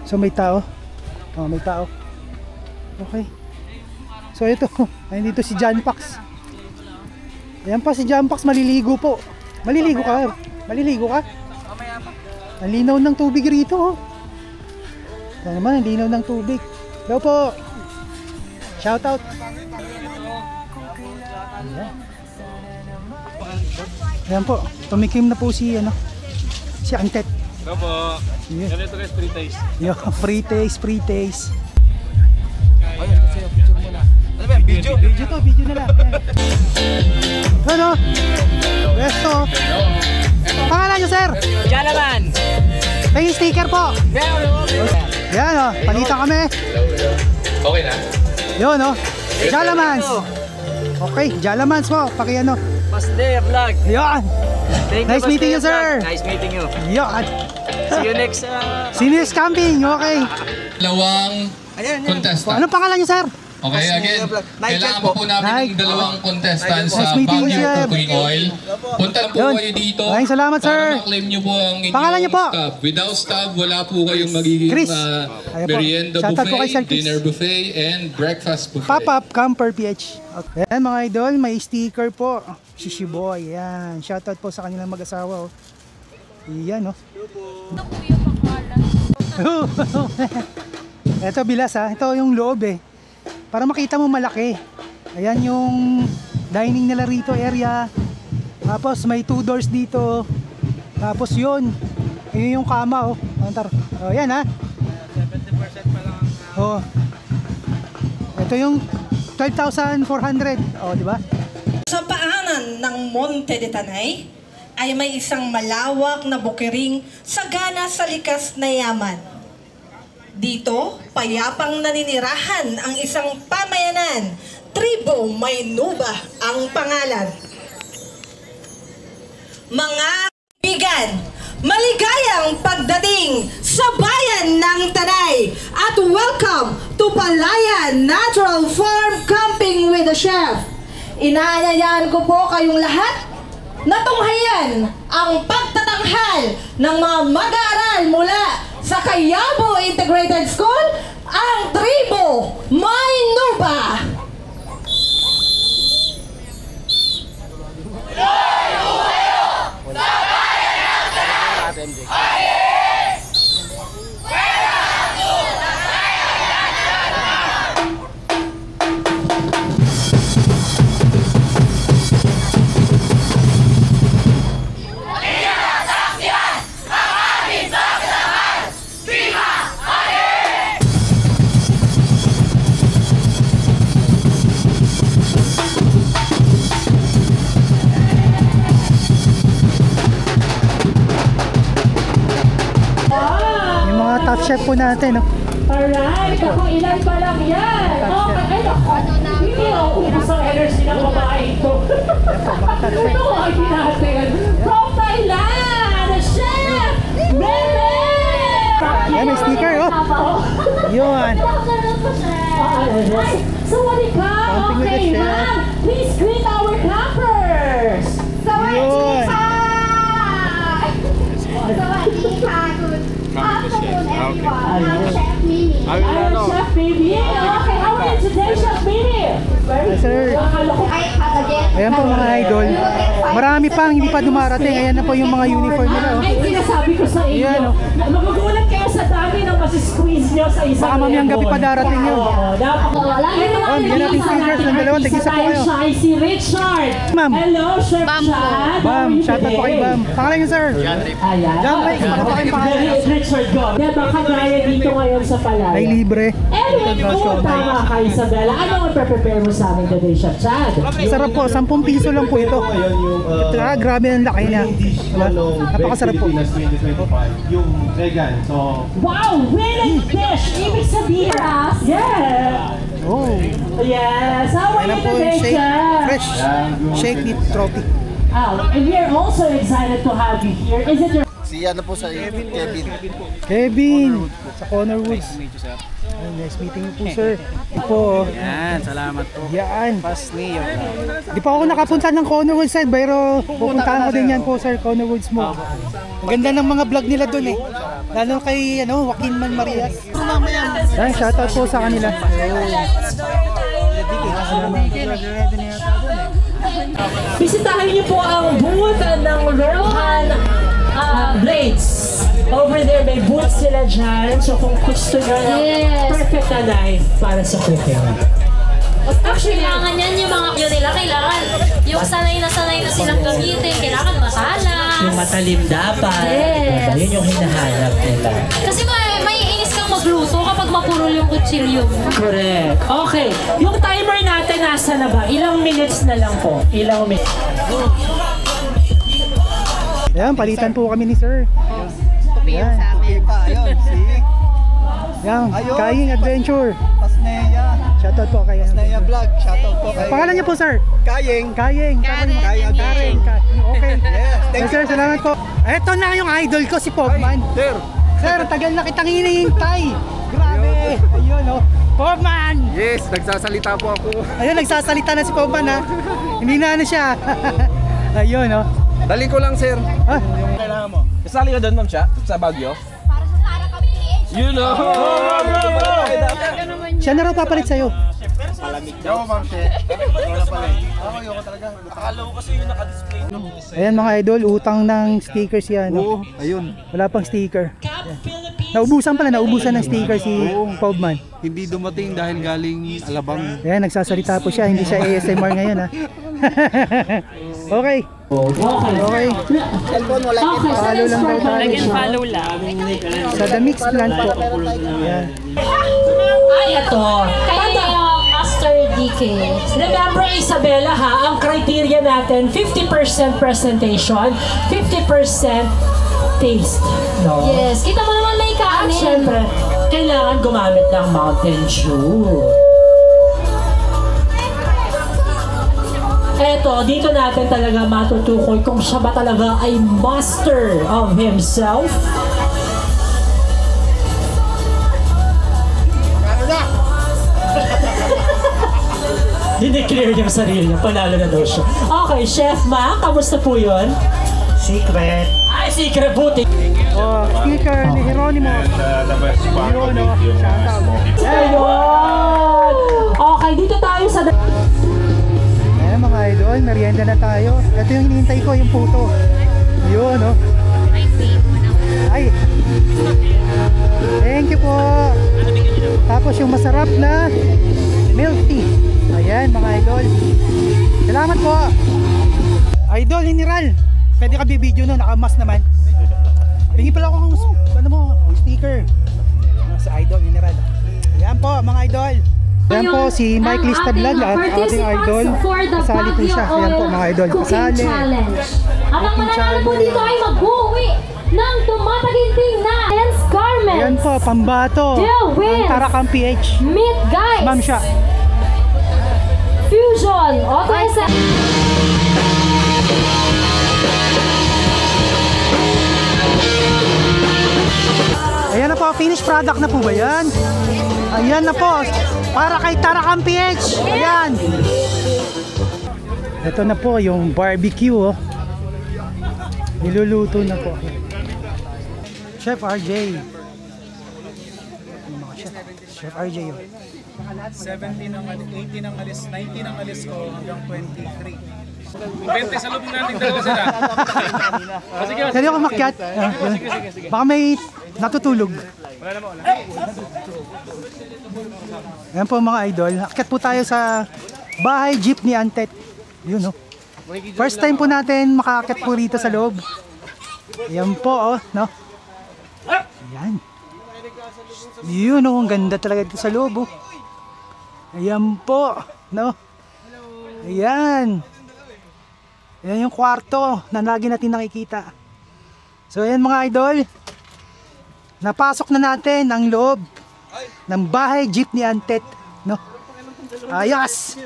So may tao. Oh, may tao. Okay. So ito, ayun dito si John Pax. Ayan pa si John Pax, maliligo po. Maliligo ka? Maliligo ka? Ang linaw ng tubig rito. Ito naman, ang linaw ng tubig. Hello po. Shout out. Ayan po, tumikim na po si Antet. Hello po. Yeah. Ganito guys, free taste. Yo, free taste. Ayun, kasi picture mo na. Ano ba yan? Video Video na lang. Ano? Resto. Pangalan nyo, sir? Jalaman! Pay sticker po. Yan o, palitan kami. Okay na? Yun o, Jalamans. Okay, Jalamans po, paki ano. Pasnea Vlog! Yan. Thank Nice meeting you, sir. Nice meeting you. Yan. See you next... Seniors camping, okay. Dalawang contestant. Anong pangalan nyo, sir? Okay, again, kailangan pa po namin ng dalawang contestant Nice sa meeting you, Baguio sir. Cooking Oil. Punta lang po Yun. kayo dito Maraming salamat, sir. para ma-claim nyo po ang Pangalan niyo po? inyong stub. Without stub, wala po kayong magiging Chris. Ayan po. merienda Shoutout po kay Sir buffet, Chris. dinner buffet, and breakfast buffet. Pop-up Camper PH. Okay. Ayan mga idol, may sticker po. Shishiboy, yan. Shoutout po sa kanilang mag-asawa. Oh. Yan, oh. Ito po yung pakwalan. Ito bilas ha, ito yung loob eh. Para makita mo malaki. Ayan yung dining nila rito area. Tapos may 2 doors dito. Tapos yun yung kama oh. Oh yan ha. 70% pa lang. Oh. Ito yung 12,400. Oh, di ba? Sa paanan ng Monte de Tanay ay may isang malawak na bukiring sagana sa likas na yaman. Dito, payapang naninirahan ang isang pamayanan. Tribo Maynuba ang pangalan. Mga kaibigan, maligayang pagdating sa bayan ng Tanay at welcome to Palayan Natural Farm Camping with the Chef. Inaanyayahan ko po kayong lahat na tunghayan ang pagtatanghal ng mga mag-aaral mula sa Cayabo Integrated School, ang Tribo Maynuba. chef po natin, no? Alright, ako ilan pa lang yan. Okay, ay naku. Hindi ubus ang energy ng babae ito. Ito ko ay natin. From Thailand, Chef Meme! Ayan, may sticker, oh. Yun. Sawadi ka! Okay, ma'am! Please greet our campers! Sawadi ka! Sawadi ka! Good afternoon, everyone. I'm Chef Mimi. Chef Mimi. Okay, how are you today, Chef Mimi? Hi, sir. Ayan po mga idol. Marami pang hindi pa dumarating. Ayan na po yung mga uniform nila. Ay, sinasabi ko sa inyo. Ayan, oh. Magugulat kayo sa dami ng masisqueeze nyo sa isang baka mamayang gabi pa darating yun. Oh, bigyan natin stickers ng dalawa. Tig-isa po kayo. Siya ay si Richard. Ma'am. Hello, Chef Chad. Bam, shoutout po kay Bam. Pangalan niyo, sir? Ayan. John Ray, ano pa kayong pangalan? Richard Go. Diba kagaya dito ngayon sa Palaya? Ay, libre. Anyway, kung tama ka, Isabella, ano ang prepare mo sa amin today, Chef Chad? Sarap po, 10 piso lang po ito. Grabe ang laki niya. Napakasarap po. Yung vegan, so... Wow! Winning dish! Ibig sabihin, yeah! Oh. Yes! How are you today, Chef? Fresh. Shake with trophy. And we're also excited to have you here. Is it your... Si ano po sa Kevin! Sa Corner Woods. Nice meeting you po, sir. Po. Yan, salamat po. Yan. Pasneo. Di pa ako nakapunta ng Corner Woods, sir, pero pupuntahan ko din yan po, sir, Corner Woods mo. Ang ganda ng mga vlog nila doon eh. Lalo kay Joaquin Man Marias. Yan, shoutout po sa kanila. Bisitahin niyo po ang booth ng Rohan Blades. Over there, may booth sila dyan. So kung gusto nyo ng perfect na knife para sa cooking. Actually, kailangan yan yung mga yun nila. Kailangan yung sanay na silang gamitin. Kailangan masalang. Yung matalim dapat. Yes. Yun yung hinahanap nila. Kasi may inis kang magluto kapag mapurol yung kutsilyo mo. Correct. Okay. Yung timer natin nasa na ba? Ilang minutes na lang po? Ilang minutes? Ayan, palitan po kami ni sir. Ayan. Yan, Kaying Adventure. Pasneya. Shoutout po kay Pasneya Vlog. Shoutout po kay... Pangalan niyo po, sir? Kaying. Kaying. Karen. Okay. Yes, Thank you, sir. Salamat po. Eto na yung idol ko, si Pogman. Sir. Sir, tagal na kitang hinihintay. Grabe. Ayun, oh. Pogman! Yes, nagsasalita po ako. Ayun, nagsasalita na si Pogman, ha. Hindi na ano siya. Ayun, oh. Daling ko lang, sir. Ah? Yung kailangan mo. Kasali ka doon, ma'am, siya? Sa Baguio? Para sa Sara ka PH. You know! Siya na raw papalit sa'yo. Palamig daw, ma'am, siya. Wala pala eh. Ayoko talaga. Akala ko kasi yung naka-display. Ayan mga idol, utang ng stickers yan. Oo, ayun. Wala pang sticker. Naubusan ng sticker si Pogman. Hindi dumating dahil galing Alabang. Ayan, nagsasalita po siya. Hindi siya ASMR ngayon, ha. Okay. Okay. Follow lang daw tayo. Follow lang. Sa The Mix Plant po. Ayan. Ay, ito. Kaya Master DK. Remember, Isabella, ha, ang criteria natin, 50% presentation, 50% taste. No? Yes. Kita mo naman may At kanin. syempre, kailangan gumamit ng Mountain Dew. Eto, dito natin talaga matutukoy kung siya ba talaga ay master of himself. Dineclear yung sarili niya, panalo na daw siya. Okay, Chef Ma, kamusta po yun? Secret. Ay, secret buti. Oh, sticker ni Geronimo. Yun, oh. Shoutout. Ayun! Okay, dito tayo sa... Ayan mga idol, merienda na tayo. Ito yung hinihintay ko, yung puto. Yun, oh. Ay. Thank you po. Tapos yung masarap na milk tea. Ayan mga idol. Salamat po. Idol, General. Pwede ka bibidyo no, nakamas naman. Pingi pala ako ng ano mo, sticker. Sa Idol, General. Ayan po mga idol. Ayan po si Mike Lista Vlog at ating idol. Kasali po siya. Ayan po mga idol. Kasali. Ang mananalo po dito ay mag-uwi ng tumataginting na Dance Garment. Ayan po, pambato. Deal Ang with Tarakang PH. Meet guys. Ma'am siya. Fusion. Auto SF. Ayan na po, finished product na po ba yan? Ayan na po, para kay Tarakang PH. Ayan. Ito na po yung barbecue, oh. Niluluto na po. Chef RJ. Chef RJ, oh. 70 ng 80 ng alis, 90 ng alis ko hanggang 23. 20 sa loob natin dalawa sila. Kaya ako makyat. Baka may natutulog. Ayan po mga idol. Akyat po tayo sa bahay jeep ni Antet. Yun, oh. First time po natin makaakyat po rito sa loob. Ayan po, oh, no? Ayan. Yun, oh, ang ganda talaga dito sa loob, oh. Ayan po, no? Ayan. Ayan yung kwarto na lagi natin nakikita. So ayan mga idol, napasok na natin ang loob ng bahay jeep ni Antet, no? Ayos!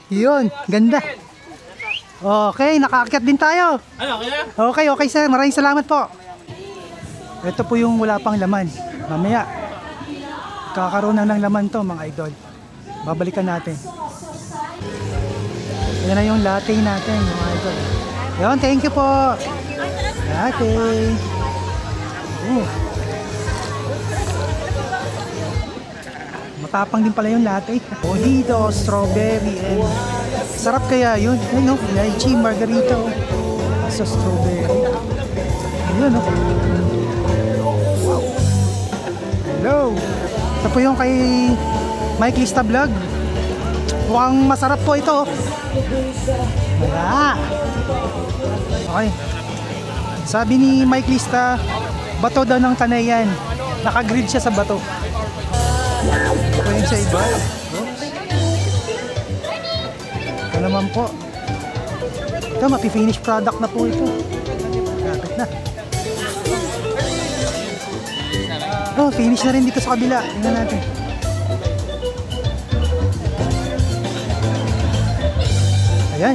Yun, ganda. Okay, nakaakyat din tayo. Okay sir, maraming salamat po. Ito po yung wala pang laman. Mamaya kakaroon na ng laman to mga idol. Babalikan natin. Yan na yung latte natin mga idol. Yun, thank you po. Latte. Matapang din pala yung latte. Mojito, strawberry, and sarap kaya yun. Ayun, no? Lychee, margarita, oh. Sa strawberry. Yun, no? Wow. Hello. Ito po yung kay Mike Lista Vlog. Mukhang masarap po ito. Wala. Okay. Sabi ni Mike Lista, bato daw ng Tanay yan. Naka-grid siya sa bato. Ito yung sa iba. Ito naman po. Ito, mapi-finish product na po ito. Kapit na. Oh, finish na rin dito sa kabila. Tingnan natin. Ayan.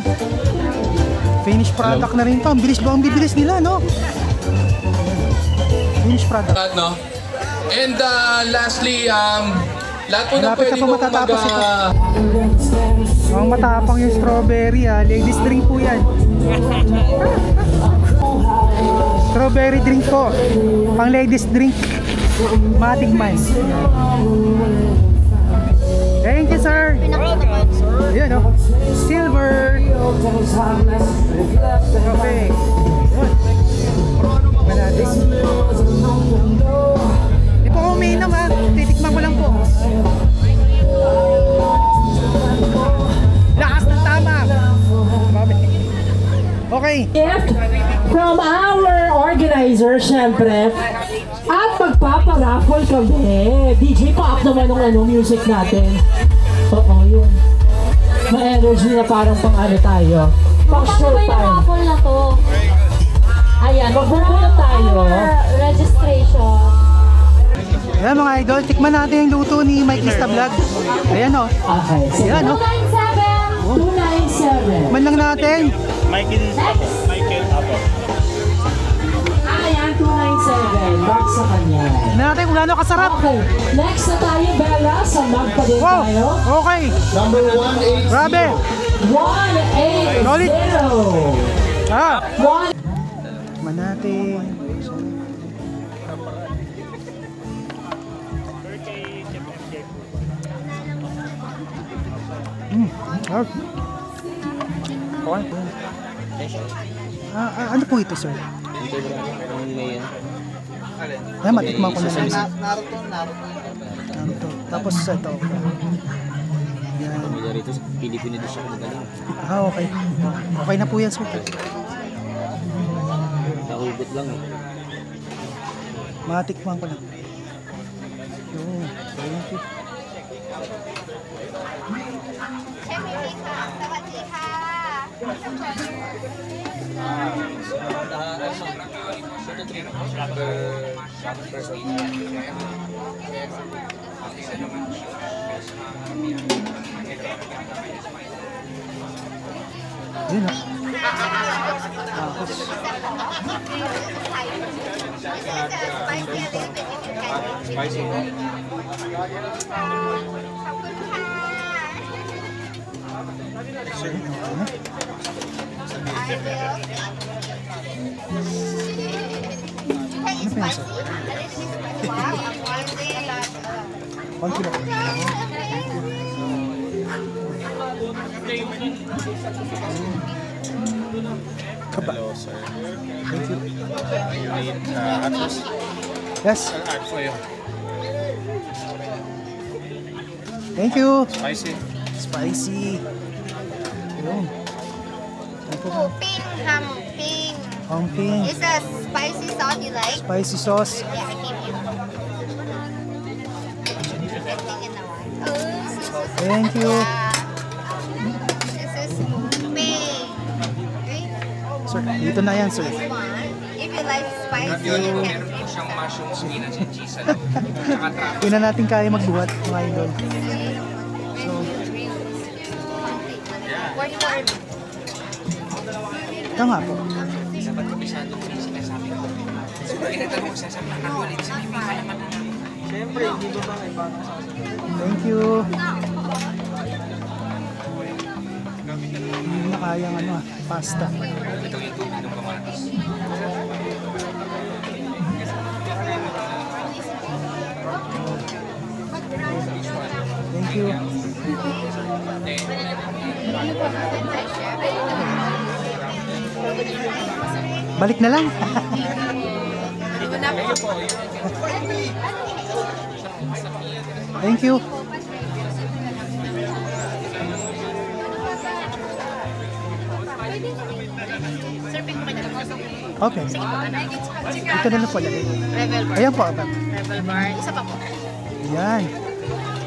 Finish product na rin to. Ang bilis ba? Ang bibilis nila, no? Finish product. No? And lastly, lahat po na Malapit pwede na po mo matatapos ito. Ang matapang yung strawberry, ha. Ladies drink po yan. Strawberry drink po. Pang ladies drink. Matikman. Thank you, sir. Ayan, no? Silver. Okay. Manatik. Di po ako umiinom, ha. Titikman ko lang po. Lakas ng tama. Okay. Gift from our organizer, syempre. At magpaparaffle kami. DJ, pa-up naman ng music natin. Oo, yun. May energy na parang pang-ano tayo. Pang-show May time. nakapol na to. Ayan, magbubulot tayo. Registration. Ayan mga idol, tikman natin yung luto ni Mike Lista Vlog. Ayan, oh. Okay. Ayan, oh. 297. Man lang natin. Michael Apo. Ayan, 297. Back sa kanya. Tignan natin kung gaano kasarap. Okay. Next na tayo, Bella. Sa magpa din tayo. Okay. Number 180. Grabe. 180. Solid. Ah. 1. Tikman natin. Ano po ito, sir? Ayan, matikman ko na lang. Naruto. Tapos ito. Ayan. Rito sa Pilipino din siya magaling. Okay. Okay na po yan, sir. Nahugot lang eh. Matikman ko lang. Yun. Thank you. Number Yun o. Tapos. Konti lang. Hello, sir. Thank you. You need address? Yes. I'll add for you. Thank you. Spicy. Spicy. Yun. Oh, pink hamping. Hamping. Is a spicy sauce you like? Spicy sauce. Yeah, I give you. Thank you. This is pink. Okay? Sir, dito na yan, sir. This one. If you like spicy, you can. Hindi na natin kaya magbuhat, mga idol. So, ito nga po. Thank you. Hindi na kayang ano, pasta. Thank you. Balik na lang. Thank you. Okay. Ito na po lang. Rebel bar. Ayan po. Rebel bar. Isa pa po. Yan.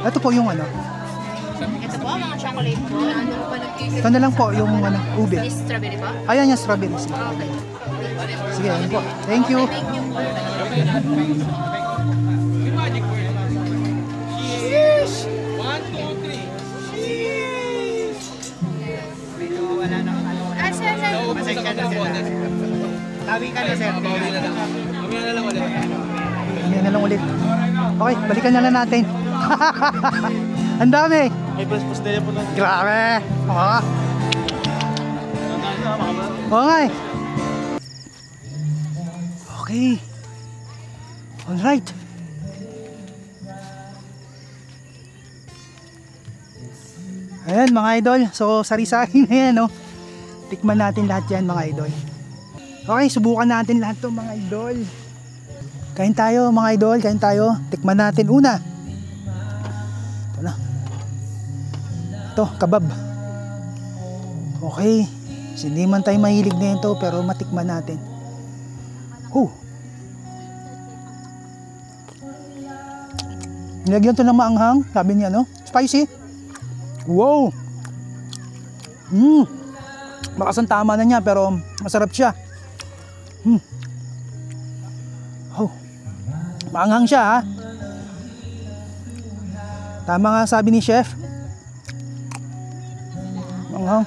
Ito po yung ano. Ito po, mga chocolate po. Ito na lang po yung ano, ube. May strawberry po? Ayan yung strawberry. Okay. Sige, yan po. Thank you. Cheers! 1, 2, 3. Cheers! Wala na ano. Ah, sir. Pasensya na sir. Tawi ka na sir. Bawi na lang. Mamaya na lang ulit. Mamaya na lang ulit. Okay, balikan na lang natin. Ang dami. May plus na po lang. Grabe. Okay. Okay. Alright. Ayan mga idol. So sari-sari na yan, no? Tikman natin lahat yan mga idol. Okay, subukan natin lahat to mga idol. Kain tayo mga idol, kain tayo. Tikman natin una. Ito na. Ito, kabab. Okay. Hindi man tayo mahilig na ito, pero matikman natin. Nilagyan ito ng maanghang. Sabi niya, no? Spicy. Wow. Bakas ang tama na niya, pero masarap siya. Maanghang siya, ha? Tama nga sabi ni chef. Maanghang.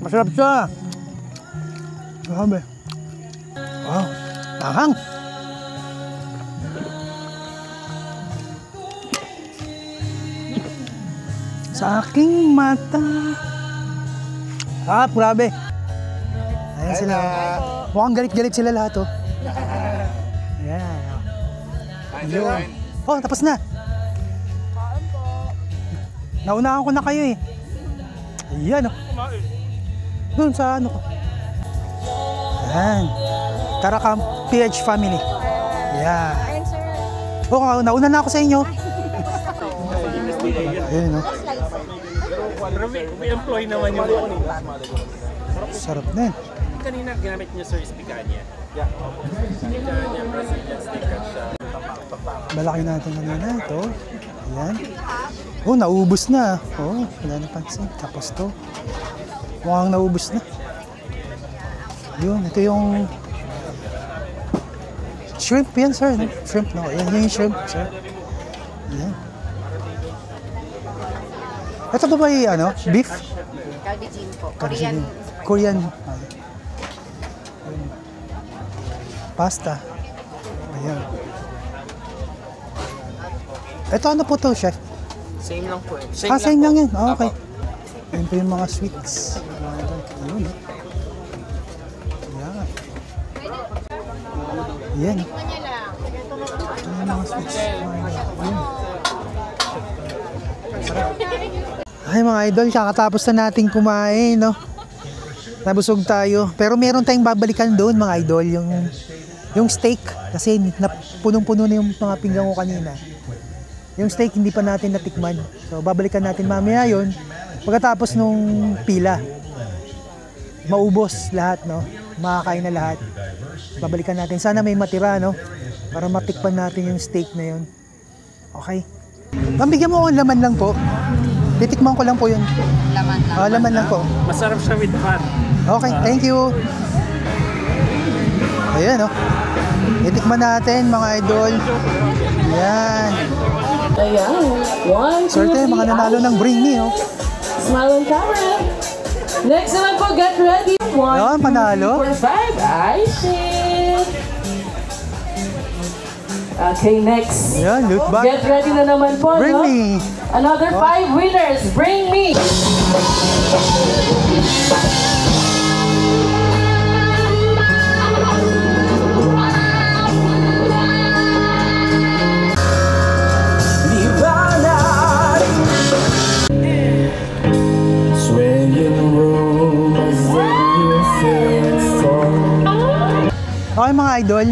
Masarap siya. Grabe. Wow, maanghang. Sa aking mata. Grabe. Ayan sila. Mukhang galit-galit sila lahat, oh. Ayan. Yun. Oh, tapos na. Naunahan ko na kayo, eh. Ayan, oh. Doon sa ano ko. Ayan. Tarakam PH family. Ayan. Oh, nauna na ako sa inyo. Ayan, oh. Pero may employee naman yung sarap na yun. kanina ginamit niyo sir is picanha. Yeah. Picanha, Brazilian steak at siya. Balaki natin kanina ito. Ayan. Oh, naubos na. Oh, wala na pansin. Tapos to. Mukhang naubos na. Yun, ito yung shrimp yan, sir. No? Shrimp, no? Yan yung shrimp, sir. Ayan. Ito ba yung ano? Beef? Kalbijin po. Korean. Pasta. Ayan. Ito ano po to, chef? Same lang po eh. Same lang yan. Oh, okay. Ayan po yung mga sweets. Ayun. Ayan. Ayan. Ayan mga sweets. Ayan. Ay mga idol, kakatapos na nating kumain, no? Nabusog tayo. Pero meron tayong babalikan doon mga idol, yung steak. Kasi punong-puno na yung mga pinggan ko kanina. Yung steak hindi pa natin natikman. So babalikan natin mamaya yun. Pagkatapos nung pila. Maubos lahat, no? Makakain na lahat. Babalikan natin. Sana may matira, no? Para matikman natin yung steak na yun. Okay. Bigyan mo akong laman lang po. Titikman ko lang po yun. Laman lang. Laman lang po. Masarap siya with fat. Okay, thank you. Ayan, oh. Titikman natin mga idol. Ayan. Ayan. 1, 2, 3. Swerte, mga nanalo ng Bring Me, oh. Smile on camera. Next naman po, get ready. 1, 2, 3, 4, 5. Ay, shit. Okay, next. Ayan, loot bag. Get ready na naman po, Bring no? Me. Another 5 winners. Bring Me. Okay mga idol,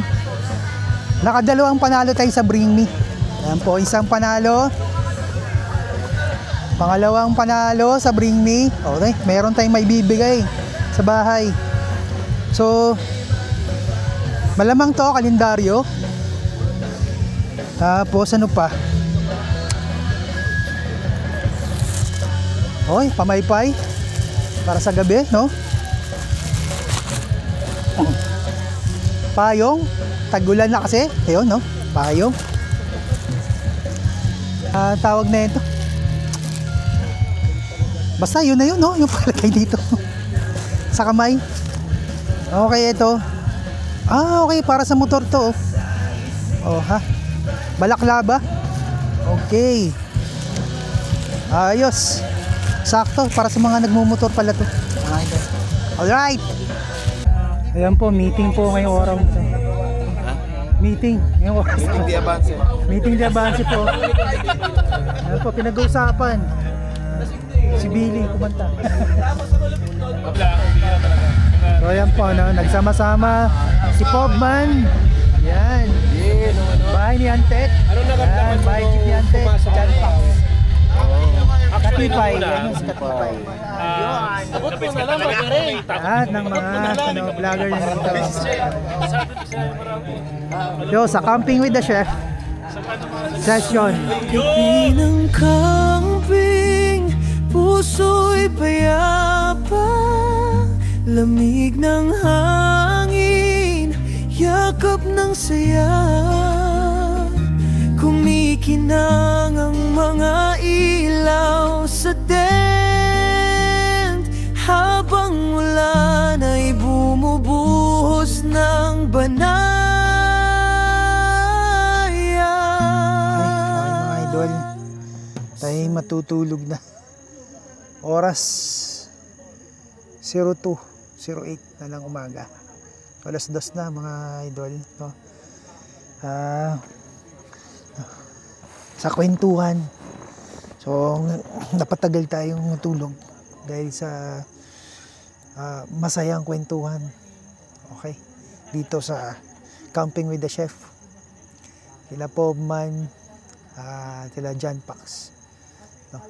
nakadalawang panalo tayo sa Bring Me. Ayan po, isang panalo. Pangalawang panalo sa Bring Me. Okay, meron tayong may bibigay sa bahay. So, malamang to, kalendaryo. Tapos ano pa? Okay, pamaypay. Para sa gabi, no? Payong, tagulan na kasi. Ayun, no? Payong. Tawag na ito. Basta yun na yun, no? Yung palagay dito. Sa kamay. Okay, ito. Okay, para sa motor to. Oh, ha? Balaklava. Okay. Ayos. Sakto, para sa mga nagmumotor pala to. Alright. Ayan po, meeting po ngayong araw. Meeting ngayong araw. Meeting di Avance. Meeting di Avance po. Ayan po, pinag-uusapan. Si Billy kumanta. So ayan po, no? Nagsama-sama si Pobman. Ayan. Bahay ni Antet. Ayan, bahay jeep ni Antet. John Pax. Katipay. Ayan si Katipay. Lahat ng mga vlogger na dito. Yo, sa Camping with the Chef session. Gabi ng camping, puso'y payapa, lamig ng hangin, yakap ng saya. Kumikinang ang mga ilaw sa tent, habang ulan ay bumubuhos ng banaya. Mga idol, tayo matutulog na. Oras 02:08 na lang umaga. Alas 2 na mga idol, no? Sa kwentuhan. So, napatagal tayong tulog dahil sa masayang kwentuhan. Okay. Dito sa Camping with the Chef. Sila Pobman, sila John Pax. No?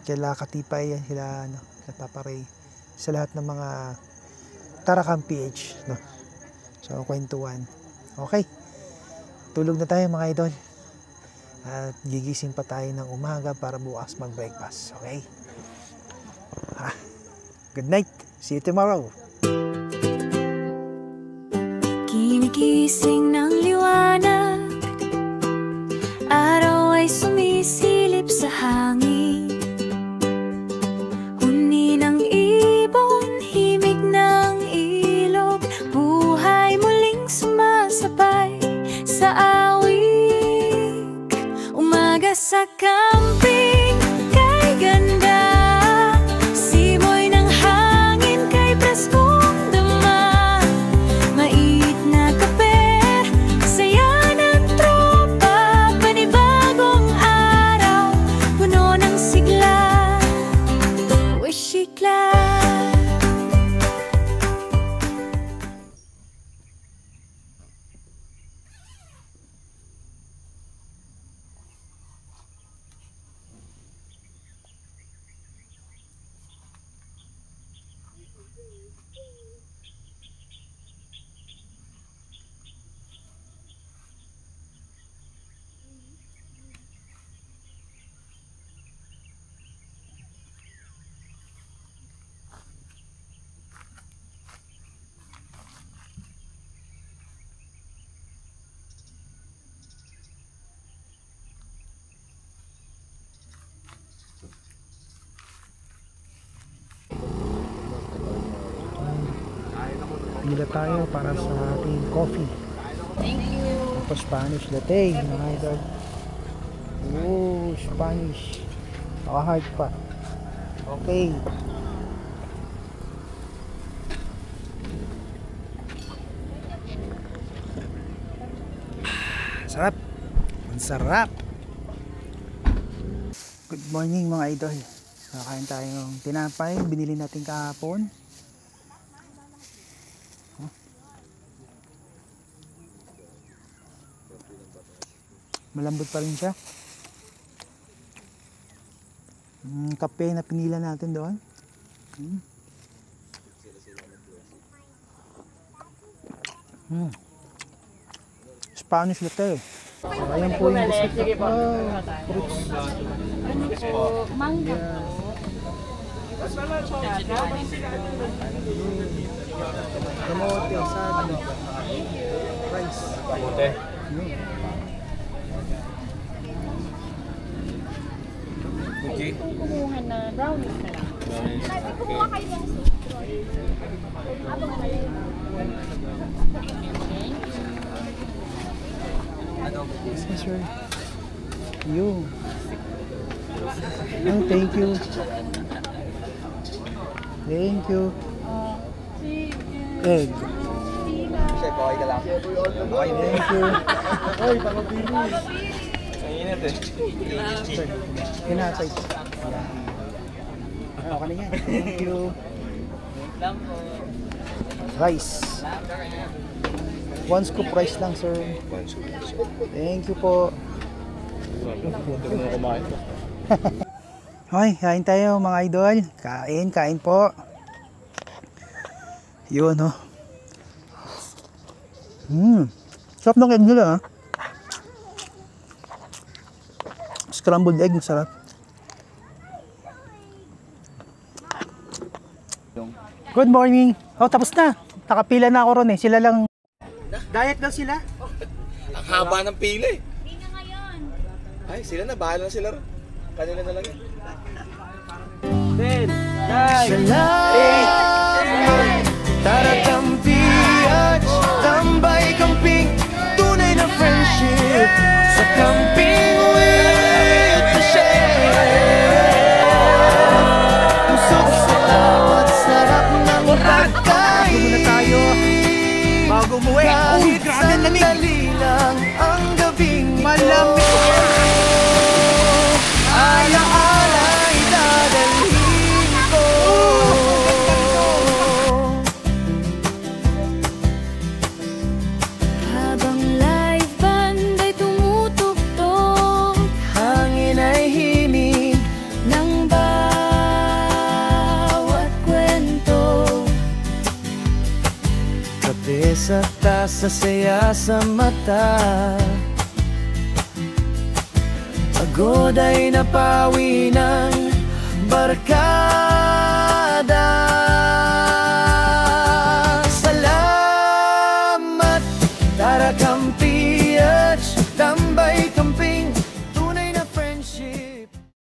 Sila Katipay, sila Paparay. Sa lahat ng mga Tarakam PH, no? So, kwentuhan. Okay. Tulog na tayo mga idol. At gigising pa tayo ng umaga para bukas mag-breakfast. Okay? Good night. See you tomorrow. Ginigising ng liwanag, araw ay sumisilip sa hangin. Huni ng ibon, himig ng ilog, buhay muling sumasabay sa awik. Umaga sa camping, kay ganda, simoy ng hangin, kay preskong dama. Mainit na kape, saya ng tropa, panibagong araw, puno ng sigla, wish-ikla. Pila tayo para sa ating coffee. Thank you. Tapos Spanish latte, mga idol. Oh, Spanish. Naka-hard pa. Okay. Sarap. Ang sarap. Good morning mga idol. Kakain tayong tinapay. Binili natin kahapon. Malambot pa rin siya. Kape na pinila natin doon. Spanish latte. Ayan po yung biscuit. Fruits. Mangga. Kamote, asado. Rice. Kamote. Okay. Kumuha na brownies na lang. Kumuha kayo ng Yes, sir. You. Oh, thank you. Thank you. Egg. Chef, okay ka lang. Okay, thank you. Oy, pangapili. Mainit eh. Kinatay. Okay na yan. Thank you. Rice. 1 scoop rice lang, sir. Thank you po. Okay, kain tayo mga idol. Kain po. Yun, oh. Sarap ng egg nila, ha. Scrambled egg, masarap. Good morning. Oh, tapos na. Nakapila na ako ron eh. Sila lang. Diet daw sila. Ang haba ng pila eh. Hindi na ngayon. Ay, sila na. Bahala na sila ron. Kanila na lang yun. 10, 9, 8, Tara kampiyan, tambay camping, tunay na friendship sa camping with the chef. Pusok sa bawat sarap ng pagkain. Muna tayo bago umuwi. Kahit sandali lang ang gabing malamig. Alaala idadalhin ko. Habang live band ay tumutugtog, Hangin ay himig ng bawat kwento. Kape sa tasa, saya sa mata. Pagod ay napawi ng barkada.